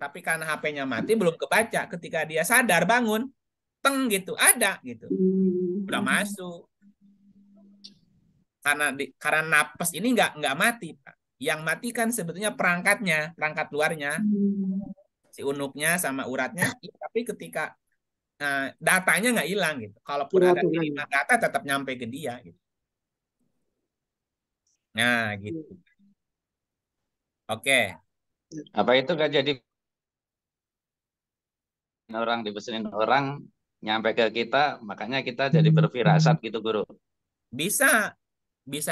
A: Tapi karena HP-nya mati, belum kebaca. Ketika dia sadar, bangun, teng gitu, ada gitu. Udah masuk. Karena napas ini nggak mati, Pak. Yang mati kan sebetulnya perangkatnya, perangkat luarnya, si unuknya sama uratnya. Tapi ketika datanya nggak hilang gitu. Kalaupun ada kiriman data, tetap nyampe ke dia gitu. Nah, gitu. Oke.
B: Apa itu nggak jadi orang dipesenin orang nyampe ke kita, makanya kita jadi berfirasat gitu Guru.
A: Bisa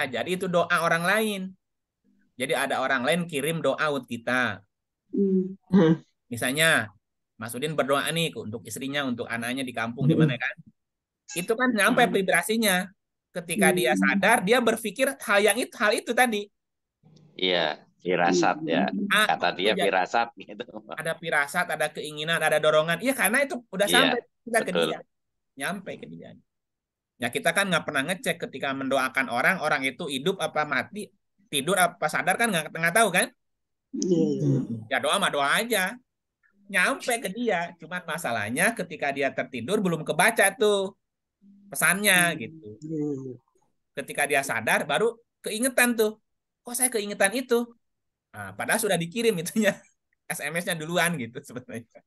A: jadi itu doa orang lain. Jadi ada orang lain kirim doa untuk kita. Misalnya Mas Udin berdoa nih untuk istrinya, untuk anaknya di kampung di mana kan. Itu kan nyampe vibrasinya. Ketika dia sadar, dia berpikir hal itu tadi.
B: Iya, firasat ya. Kata dia firasat gitu.
A: Ada firasat, ada keinginan, ada dorongan. Iya, karena itu udah sampai kita ke dia. Nyampe ke dia. Ya kita kan nggak pernah ngecek ketika mendoakan orang itu hidup apa mati, tidur apa sadar kan nggak tahu kan? Ya doa mah doa aja. Nyampe ke dia. Cuma masalahnya ketika dia tertidur belum kebaca tuh pesannya gitu. Ketika dia sadar baru keingetan tuh. Kok saya keingetan itu? Nah, padahal sudah dikirim itunya. SMS-nya duluan gitu sebenarnya.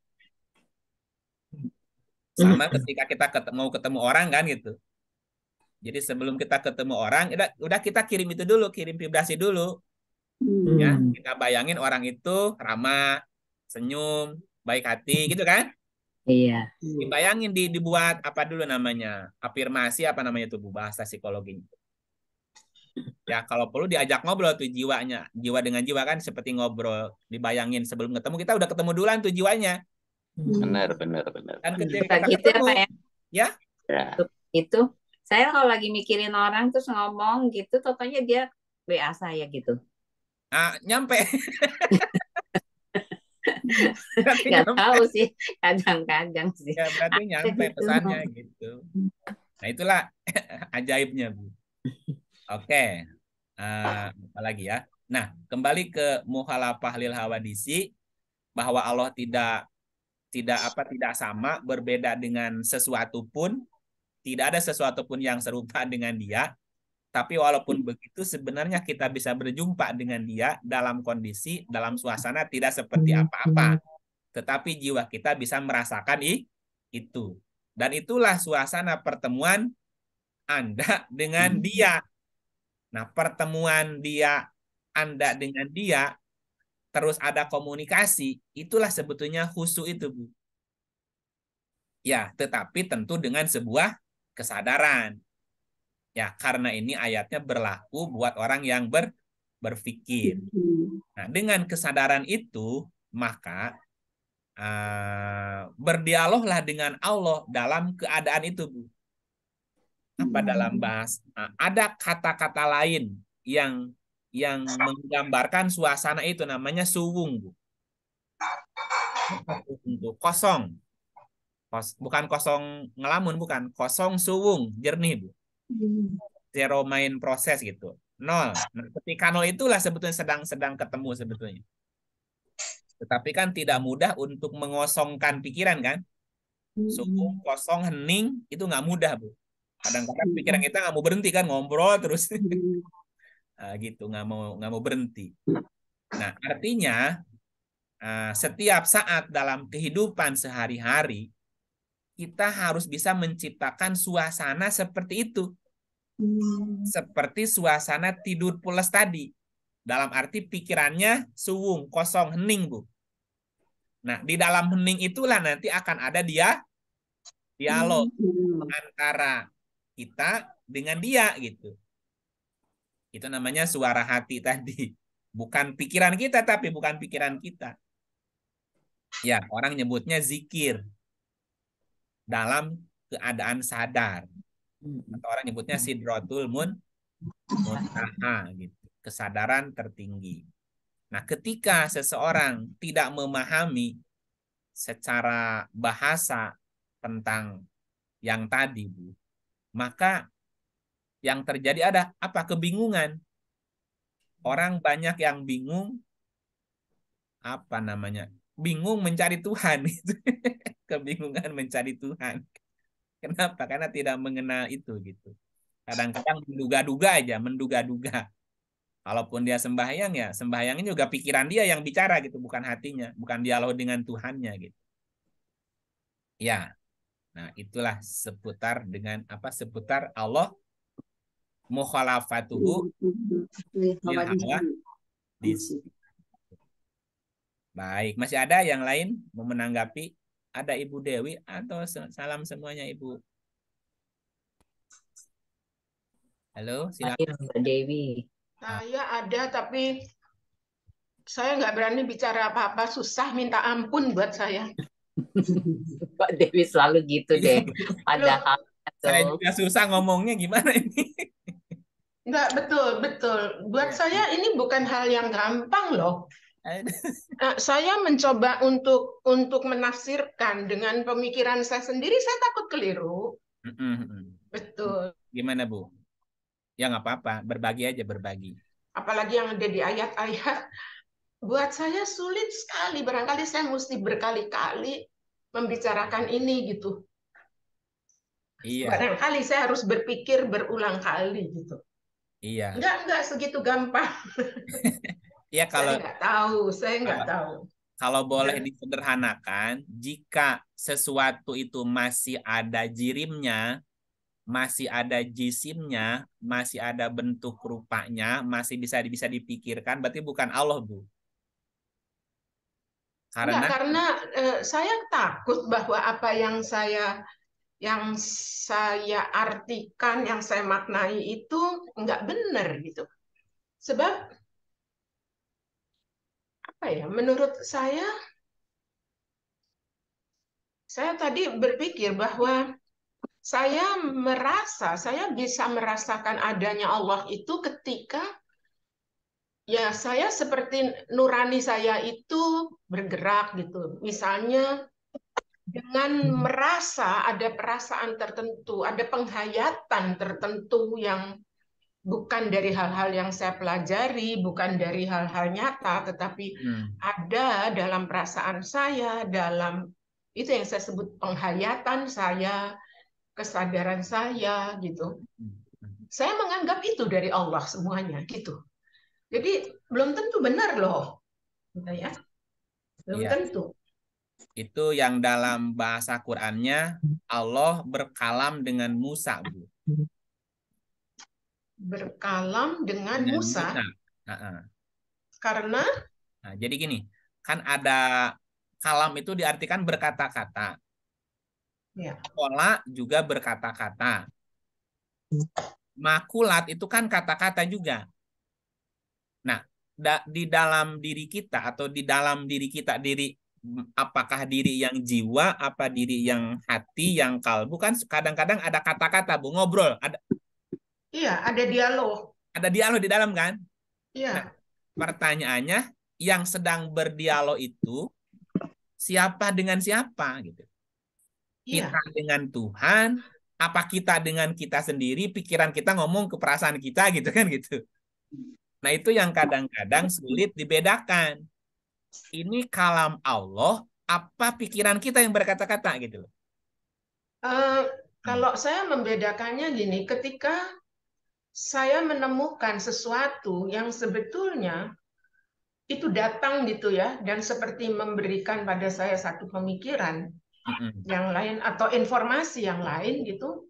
A: Sama ketika kita mau ketemu orang kan gitu. Jadi sebelum kita ketemu orang, udah kita kirim itu dulu, kirim vibrasi dulu. Ya, kita bayangin orang itu ramah, senyum, baik hati gitu kan?
D: Iya.
A: Dibayangin dibuat apa dulu namanya? Afirmasi apa namanya itu Bu, bahasa psikologinya. Ya, kalau perlu diajak ngobrol tuh jiwanya. Jiwa dengan jiwa kan seperti ngobrol, dibayangin sebelum ketemu, kita udah ketemu duluan tuh jiwanya.
B: Benar.
A: Dan ketika kita
D: gitu
A: ketemu,
D: ya. Itu saya kalau lagi mikirin orang terus ngomong gitu, totalnya dia WA saya gitu.
A: Nyampe.
D: Nggak tahu sih, kadang-kadang sih.
A: Ya, berarti nyampe gitu pesannya gitu. Nah, itulah ajaibnya, Bu. Oke. Apa lagi ya? Nah, kembali ke mukhalafah lil hawadisi, bahwa Allah tidak sama, berbeda dengan sesuatu pun, tidak ada sesuatu pun yang serupa dengan dia. Tapi walaupun begitu, sebenarnya kita bisa berjumpa dengan dia dalam kondisi, dalam suasana tidak seperti apa-apa. Tetapi jiwa kita bisa merasakan itu. Dan itulah suasana pertemuan Anda dengan dia. Nah, pertemuan Anda dengan dia, terus ada komunikasi, itulah sebetulnya khusyuk itu, Bu. Ya, tetapi tentu dengan sebuah kesadaran. Ya, karena ini ayatnya berlaku buat orang yang berpikir. Nah, dengan kesadaran itu, maka berdialoglah dengan Allah dalam keadaan itu, Bu. Apa dalam ada kata-kata lain yang menggambarkan suasana itu, namanya suwung, Bu. Kosong. Bukan kosong ngelamun, bukan. Kosong suwung, jernih, Bu. Zero main proses gitu. Nol. Nah, ketika nol itulah sebetulnya sedang ketemu sebetulnya. Tetapi kan tidak mudah untuk mengosongkan pikiran kan. Suwung, kosong, hening, itu nggak mudah, Bu. Kadang-kadang pikiran kita nggak mau berhenti kan, ngobrol terus. Nah, gitu, nggak mau berhenti. Nah, artinya setiap saat dalam kehidupan sehari-hari, kita harus bisa menciptakan suasana seperti itu. Seperti suasana tidur pulas tadi. Dalam arti pikirannya suwung, kosong, hening, Bu. Nah, di dalam hening itulah nanti akan ada dialog antara kita dengan dia gitu. Itu namanya suara hati tadi. Bukan pikiran kita, tapi bukan pikiran kita. Ya, orang nyebutnya zikir dalam keadaan sadar. Atau orang nyebutnya sidratul muntaha gitu. Kesadaran tertinggi. Nah, ketika seseorang tidak memahami secara bahasa tentang yang tadi, Bu, maka yang terjadi ada apa? Kebingungan. Orang banyak yang bingung, apa namanya? Bingung mencari Tuhan. Kebingungan mencari Tuhan. Kenapa? Karena tidak mengenal itu gitu. Kadang-kadang menduga-duga aja, menduga-duga. Kalaupun dia sembahyang, ya sembahyangnya juga pikiran dia yang bicara gitu, bukan hatinya, bukan dialog dengan Tuhannya gitu. Ya, nah itulah seputar dengan apa? Seputar Allah mukhalafatuhu lil hawa. Baik, masih ada yang lain mau menanggapi? Ada Ibu Dewi atau salam semuanya Ibu? Halo, silakan
D: Mbak Dewi.
I: Saya ada, tapi saya nggak berani bicara apa-apa, susah, minta ampun buat saya.
D: Mbak Dewi selalu gitu deh. Padahal
A: saya juga susah ngomongnya, gimana ini?
I: Enggak, betul. Buat saya ini bukan hal yang gampang loh. Saya mencoba untuk menafsirkan dengan pemikiran saya sendiri, saya takut keliru. Betul.
A: Gimana, Bu? Ya nggak apa-apa, berbagi aja, berbagi.
I: Apalagi yang ada di ayat-ayat. Buat saya sulit sekali, barangkali saya mesti berkali-kali membicarakan ini gitu.
A: Iya.
I: Barangkali saya harus berpikir berulang kali gitu.
A: Iya.
I: Enggak segitu gampang.
A: Iya, kalau
I: saya nggak tahu.
A: Kalau boleh disederhanakan, jika sesuatu itu masih ada jirimnya, masih ada jisimnya, masih ada bentuk rupanya, masih bisa dipikirkan, berarti bukan Allah, Bu.
I: Karena saya takut bahwa apa yang saya artikan, yang saya maknai itu nggak benar gitu. Sebab apa ya? Menurut saya tadi berpikir bahwa saya bisa merasakan adanya Allah itu ketika ya saya seperti nurani saya itu bergerak gitu. Misalnya dengan merasa ada perasaan tertentu, ada penghayatan tertentu yang bukan dari hal-hal yang saya pelajari, bukan dari hal-hal nyata, tetapi ada dalam perasaan saya, dalam itu yang saya sebut penghayatan saya, kesadaran saya gitu. Saya menganggap itu dari Allah semuanya gitu. Jadi belum tentu benar loh, ya. Belum tentu.
A: Itu yang dalam bahasa Qur'annya Allah berkalam dengan Musa, Bu.
I: Berkalam dengan Musa. Karena?
A: Nah, jadi gini, kan ada kalam itu diartikan berkata-kata.
I: Ya.
A: Kola juga berkata-kata. Makulat itu kan kata-kata juga. Nah, di dalam diri kita atau di dalam diri kita, apakah diri yang jiwa, apa diri yang hati, yang kalbu, kan kadang-kadang ada kata-kata, Bu, ngobrol,
I: Iya, ada dialog.
A: ada dialog di dalam kan?
I: Iya.
A: Nah, pertanyaannya, yang sedang berdialog itu siapa dengan siapa gitu?
I: Iya.
A: Kita dengan Tuhan, apa kita dengan kita sendiri, pikiran kita ngomong ke perasaan kita gitu kan gitu. Nah, itu yang kadang-kadang sulit dibedakan. Ini kalam Allah, apa pikiran kita yang berkata-kata gitu loh.
I: Kalau saya membedakannya gini, ketika saya menemukan sesuatu yang sebetulnya itu datang gitu ya, dan seperti memberikan pada saya satu pemikiran yang lain atau informasi yang lain gitu,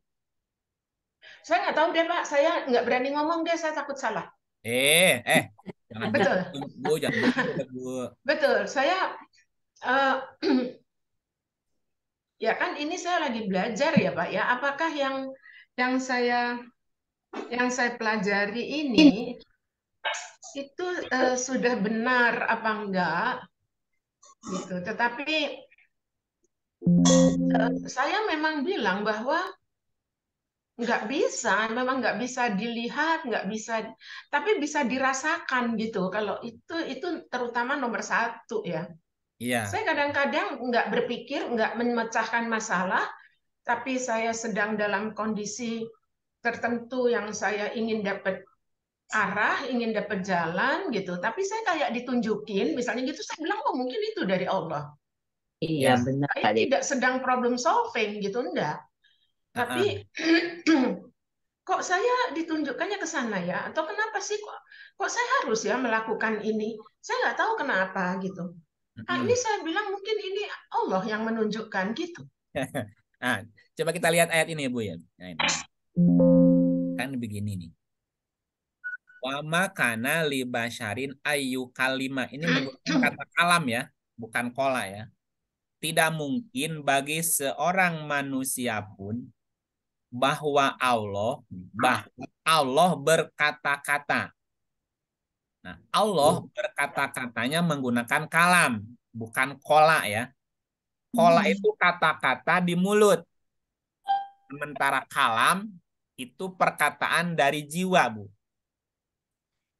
I: saya nggak tahu deh Pak, saya nggak berani ngomong deh, saya takut salah.
A: Jangan
I: Betul.
A: Bu, jangan gitu, Bu.
I: Betul, saya ya kan ini saya lagi belajar ya Pak ya, apakah yang saya pelajari ini itu sudah benar apa enggak gitu. Tetapi saya memang bilang bahwa memang nggak bisa dilihat, nggak bisa, tapi bisa dirasakan gitu. Kalau itu terutama nomor satu ya.
A: Iya.
I: Saya kadang-kadang nggak berpikir, nggak memecahkan masalah, tapi saya sedang dalam kondisi tertentu yang saya ingin dapat arah, ingin dapat jalan gitu. Tapi saya kayak ditunjukin, misalnya gitu, saya bilang, oh mungkin itu dari Allah.
D: Iya,
A: Ya.
D: benar
I: Saya
D: Pak Dev.
I: tidak sedang problem solving gitu, enggak. Tapi kok saya ditunjukkannya ke sana ya? Atau kenapa sih kok saya harus ya melakukan ini? Saya nggak tahu kenapa gitu. Nah, ini saya bilang mungkin ini Allah yang menunjukkan gitu.
A: Nah, coba kita lihat ayat ini Bu ya. Nah, ini. Kan begini nih. Wa makana li basyarin ayu kalima. Ini menggunakan kata kalam ya, bukan kola ya. Tidak mungkin bagi seorang manusia pun bahwa Allah berkata-kata. Nah, Allah berkata-katanya menggunakan kalam, bukan kola ya. Kola itu kata-kata di mulut. Sementara kalam itu perkataan dari jiwa, Bu.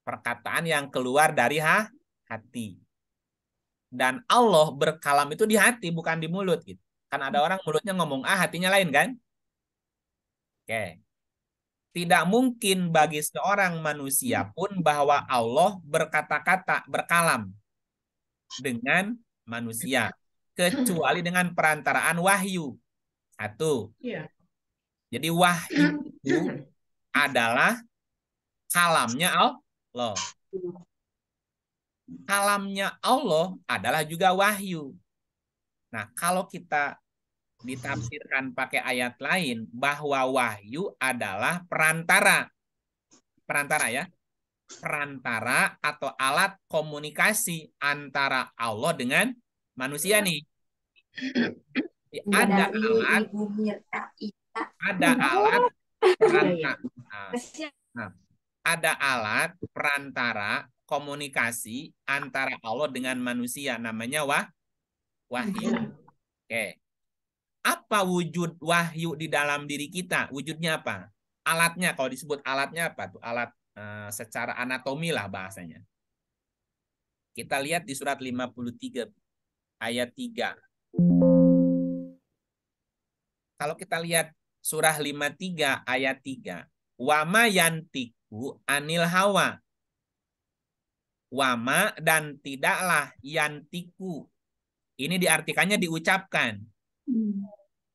A: Perkataan yang keluar dari hati. Dan Allah berkalam itu di hati, bukan di mulut gitu. Kan ada orang mulutnya ngomong A, hatinya lain kan? Oke. Tidak mungkin bagi seorang manusia pun bahwa Allah berkata-kata, berkalam dengan manusia. Kecuali dengan perantaraan wahyu. Satu.
I: Iya.
A: Jadi wahyu itu adalah kalamnya Allah. Kalamnya Allah adalah juga wahyu. Nah, kalau kita ditafsirkan pakai ayat lain, bahwa wahyu adalah perantara. Perantara ya. Perantara atau alat komunikasi antara Allah dengan manusia nih. Ada alat perantara. Nah, ada alat perantara komunikasi antara Allah dengan manusia, namanya wahyu. Oke. Apa wujud wahyu di dalam diri kita? Wujudnya apa? Alatnya, kalau disebut alatnya apa tuh? Alat secara anatomi lah bahasanya. Kita lihat di surat 53 ayat 3. Kalau kita lihat surah 53 ayat 3, wama yantiku anil hawa. Wama dan tidaklah yantiku. Ini diartikannya diucapkan.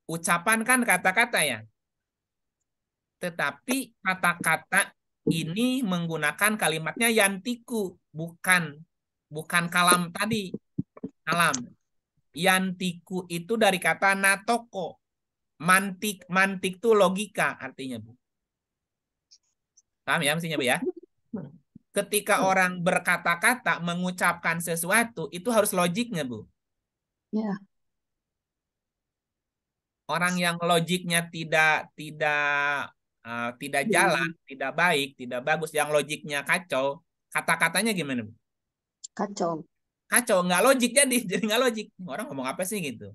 A: Ucapan kan kata-kata ya. Tetapi kata-kata ini menggunakan kalimatnya yantiku, bukan kalam tadi. Kalam. Yantiku itu dari kata natoko. Mantik itu logika artinya, Bu. Paham ya mestinya, Bu ya? Ketika orang berkata-kata, mengucapkan sesuatu, itu harus logiknya, Bu.
C: Ya.
A: Orang yang logiknya tidak jalan, tidak baik, tidak bagus, yang logiknya kacau, kata-katanya gimana, Bu?
C: Kacau.
A: Kacau, nggak logik jadi nggak logik. Orang ngomong apa sih gitu.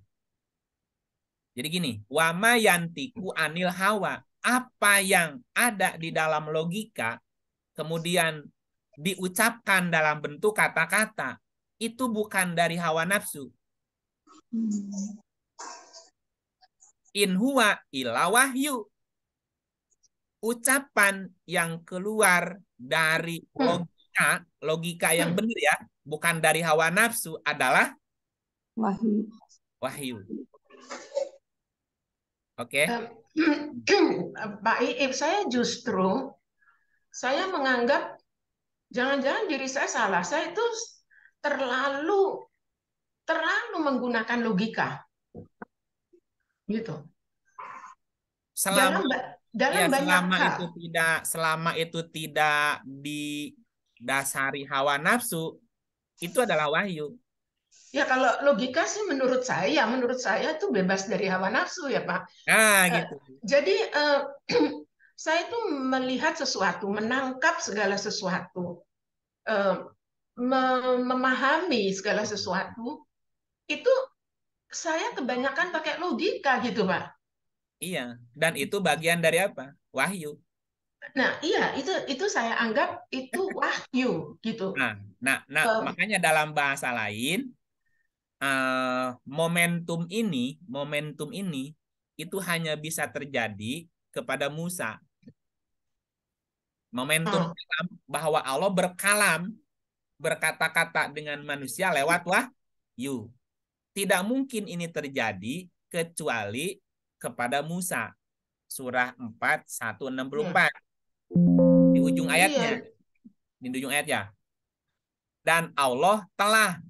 A: Jadi gini, wama yantiku anil hawa. Apa yang ada di dalam logika, kemudian diucapkan dalam bentuk kata-kata, itu bukan dari hawa nafsu. In huwa illa wahyu. Ucapan yang keluar dari logika yang benar ya, bukan dari hawa nafsu, adalah wahyu. Oke.
I: Pak Iip, saya menganggap jangan-jangan diri saya salah. Saya itu terlalu menggunakan logika. Gitu. Dalam banyak hal.
A: Selama itu tidak didasari hawa nafsu, itu adalah wahyu.
I: Ya kalau logika sih menurut saya itu bebas dari hawa nafsu ya Pak.
A: Gitu.
I: Jadi saya itu melihat sesuatu, menangkap segala sesuatu, memahami segala sesuatu, itu saya kebanyakan pakai logika gitu Pak.
A: Iya, dan itu bagian dari apa? Wahyu.
I: Nah, iya, itu saya anggap itu wahyu gitu.
A: Nah, makanya dalam bahasa lain momentum ini itu hanya bisa terjadi kepada Musa. Momentum bahwa Allah berkalam, berkata-kata dengan manusia lewat wahyu. Tidak mungkin ini terjadi kecuali kepada Musa. Surah 4:164. Di ujung ayatnya. Di ujung ayatnya. Dan Allah telah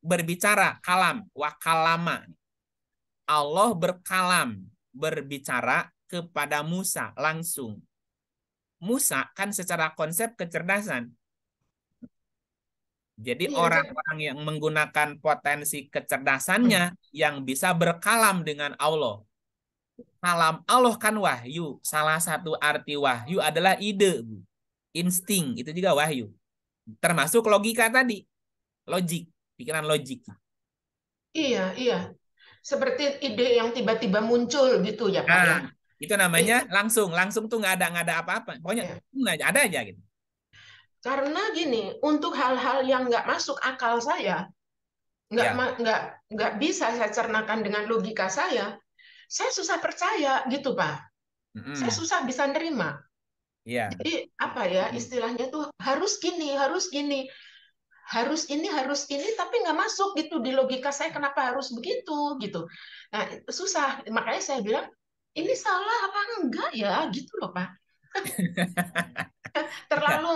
A: berbicara, kalam, wakalama. Allah berkalam, berbicara kepada Musa langsung. Musa kan secara konsep kecerdasan. Jadi orang-orang yang menggunakan potensi kecerdasannya yang bisa berkalam dengan Allah. Kalam Allah kan wahyu. Salah satu arti wahyu adalah ide, insting, itu juga wahyu. Termasuk logika tadi. Logik, pikiran logik.
I: Iya. Seperti ide yang tiba-tiba muncul gitu ya Pak ya.
A: Itu namanya langsung tuh nggak ada apa-apa. Pokoknya ada aja gitu.
I: Karena gini, untuk hal-hal yang nggak masuk akal saya, nggak bisa saya cernakan dengan logika saya susah percaya gitu Pak. Saya susah bisa nerima. Jadi apa ya istilahnya tuh harus gini, harus ini, tapi nggak masuk gitu di logika saya kenapa harus begitu gitu. Nah susah, makanya saya bilang ini salah apa enggak ya gitu loh Pak. Terlalu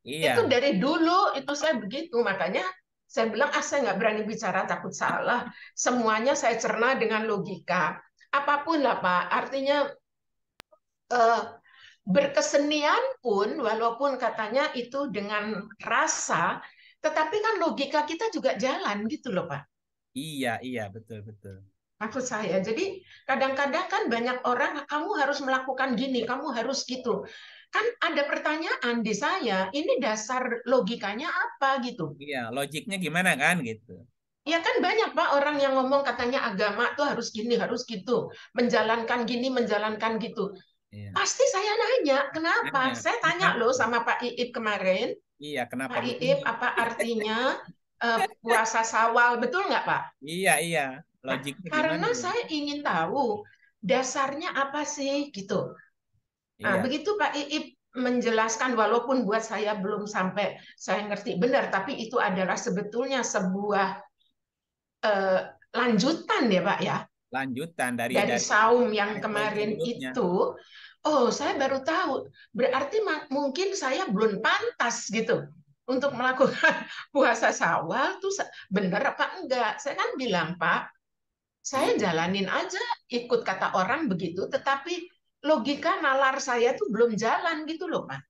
I: itu dari dulu itu saya begitu, makanya saya bilang saya nggak berani bicara takut salah, semuanya saya cerna dengan logika apapun lah Pak, artinya berkesenian pun walaupun katanya itu dengan rasa, tetapi kan logika kita juga jalan gitu loh Pak.
A: Iya betul.
I: Maksud saya, jadi kadang-kadang kan banyak orang, kamu harus melakukan gini, kamu harus gitu. Kan ada pertanyaan di saya, ini dasar logikanya apa gitu.
A: Iya, logiknya gimana kan gitu.
I: Ya kan banyak Pak orang yang ngomong katanya agama tuh harus gini, harus gitu. Menjalankan gini, menjalankan gitu. Iya. Pasti saya nanya, kenapa? Saya tanya loh sama Pak Iip kemarin.
A: Iya, kenapa?
I: Pak Iip, apa artinya puasa Syawal, betul nggak Pak?
A: Iya. Logiknya
I: karena
A: gimana?
I: Saya ingin tahu dasarnya apa sih gitu. Nah, begitu Pak Iip menjelaskan, walaupun buat saya belum sampai saya ngerti benar, tapi itu adalah sebetulnya sebuah lanjutan ya Pak ya.
A: Lanjutan dari
I: saum yang kemarin itu. Oh, saya baru tahu. Berarti mungkin saya belum pantas gitu untuk melakukan puasa Syawal tuh benar apa enggak? Saya kan bilang, Pak, saya jalanin aja ikut kata orang begitu, tetapi logika nalar saya tuh belum jalan gitu loh, Pak.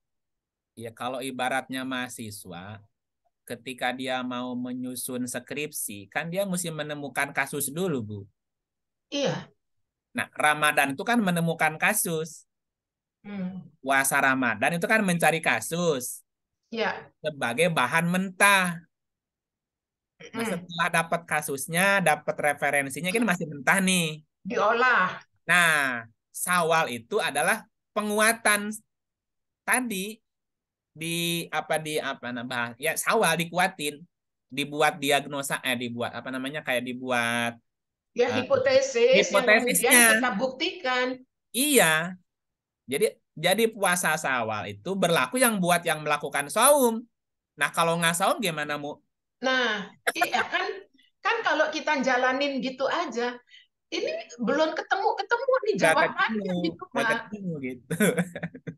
A: Ya kalau ibaratnya mahasiswa, ketika dia mau menyusun skripsi, kan dia mesti menemukan kasus dulu, Bu.
I: Iya.
A: Nah, Ramadan itu kan menemukan kasus. Puasa Ramadan itu kan mencari kasus
I: Ya.
A: sebagai bahan mentah. Nah, setelah dapat kasusnya, dapat referensinya, kan masih mentah nih.
I: Diolah.
A: Nah, Syawal itu adalah penguatan tadi di apa nama ya Syawal dikuatin, dibuat diagnosa dibuat apa namanya kayak dibuat
I: Ya hipotesis yang kemudian
A: hipotesisnya.
I: kita buktikan.
A: Iya. Jadi puasa Syawal itu berlaku yang buat yang melakukan saum. Nah, kalau nggak saum gimana, Mu?
I: Nah, iya kan kalau kita jalanin gitu aja, ini belum ketemu nih
A: Nggak
I: jawabannya gitu,
A: nggak
I: Pak.
A: ketemu gitu.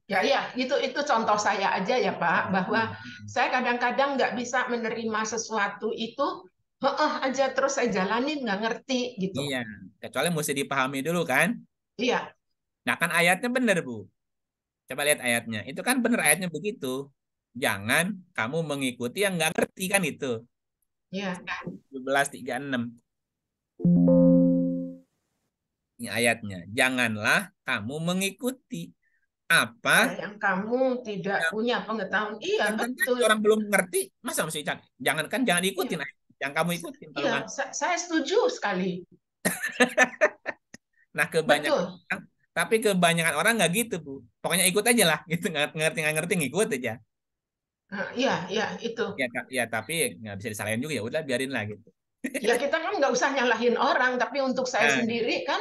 I: Ya, itu contoh saya aja ya, Pak, bahwa saya kadang-kadang nggak bisa menerima sesuatu itu aja terus saya jalanin nggak ngerti gitu.
A: Iya, kecuali mesti dipahami dulu kan?
I: Iya.
A: Nah, kan ayatnya benar, Bu. Coba lihat ayatnya. Itu kan benar ayatnya begitu. Jangan kamu mengikuti yang nggak ngerti kan itu.
I: Iya.
A: 17:36. Ini ayatnya. Janganlah kamu mengikuti apa
I: yang kamu tidak punya pengetahuan. Iya, betul.
A: Orang belum ngerti, masa mesti jangan diikutin. Yang kamu ikutin.
I: Iya, saya setuju sekali.
A: Nah, kebanyakan orang nggak gitu, Bu. Pokoknya ikut aja lah, gitu. Nggak ngerti ngikut aja.
I: Iya, itu.
A: Ya, tapi nggak bisa disalahin juga, ya udah biarin lah gitu.
I: Ya kita kan nggak usah nyalahin orang, tapi untuk saya sendiri kan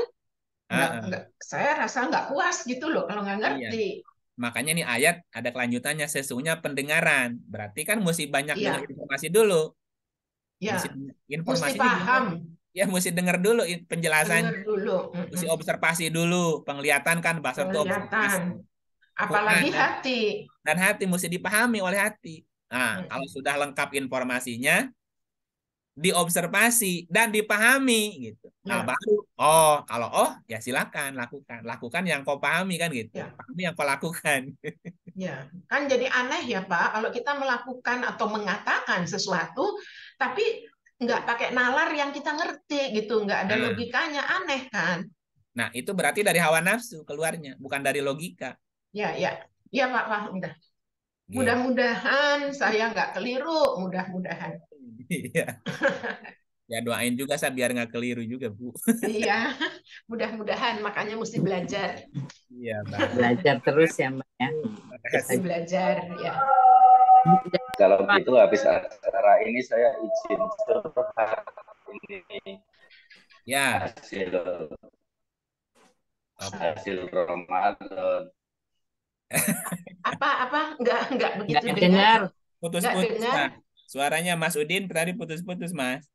I: saya rasa nggak puas gitu loh kalau nggak ngerti.
A: Iya. Makanya nih ayat ada kelanjutannya, sesungguhnya pendengaran. Berarti kan mesti banyak dengar informasi dulu.
I: Ya,
A: Informasi
I: mesti paham.
A: Ya, mesti dengar dulu penjelasan.
I: Dengar dulu.
A: Mesti observasi dulu. Penglihatan kan, bahasa itu observasi.
I: Apalagi hati.
A: Dan hati mesti dipahami oleh hati. Nah, kalau sudah lengkap informasinya, diobservasi dan dipahami gitu. Nah, baru kalau ya silakan lakukan yang kau pahami kan gitu. Pahami yang kau lakukan.
I: Ya, kan jadi aneh ya Pak kalau kita melakukan atau mengatakan sesuatu tapi nggak pakai nalar yang kita ngerti gitu, nggak ada logikanya, aneh kan?
A: Nah, itu berarti dari hawa nafsu keluarnya, bukan dari logika.
I: Ya Pak, udah. Mudah-mudahan saya nggak keliru, mudah-mudahan.
A: Iya. Ya doain juga saya biar nggak keliru juga, Bu.
I: Iya, mudah-mudahan, makanya mesti belajar.
A: Iya,
D: belajar terus ya, Mbak ya.
I: Mesti belajar ya.
B: Kalau gitu habis acara ini saya izin curhat ini.
A: Ya.
B: Hasil Ramadan.
I: Apa nggak begitu
D: dengar.
A: Putus-putus. Suaranya Mas Udin tadi putus-putus, Mas.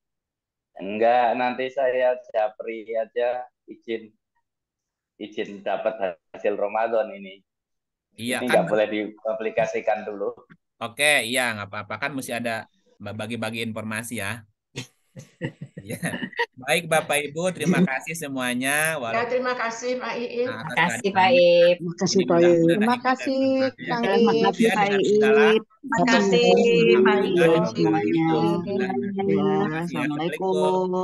B: Enggak, nanti saya japri aja izin dapat hasil Ramadan ini.
A: Iya,
B: ini
A: kan
B: nggak boleh diaplikasikan dulu.
A: Oke, iya nggak apa-apa, kan mesti ada bagi-bagi informasi ya. Ya. Baik Bapak Ibu, terima kasih semuanya.
I: Ya, terima kasih Pak Iip.
D: Terima kasih Pak Iip.
C: Terima kasih Pak Iip.
G: Terima kasih Kang Iip.
C: Terima kasih Pak Iip.
G: Terima kasih Pak Iip
C: semuanya. Assalamualaikum.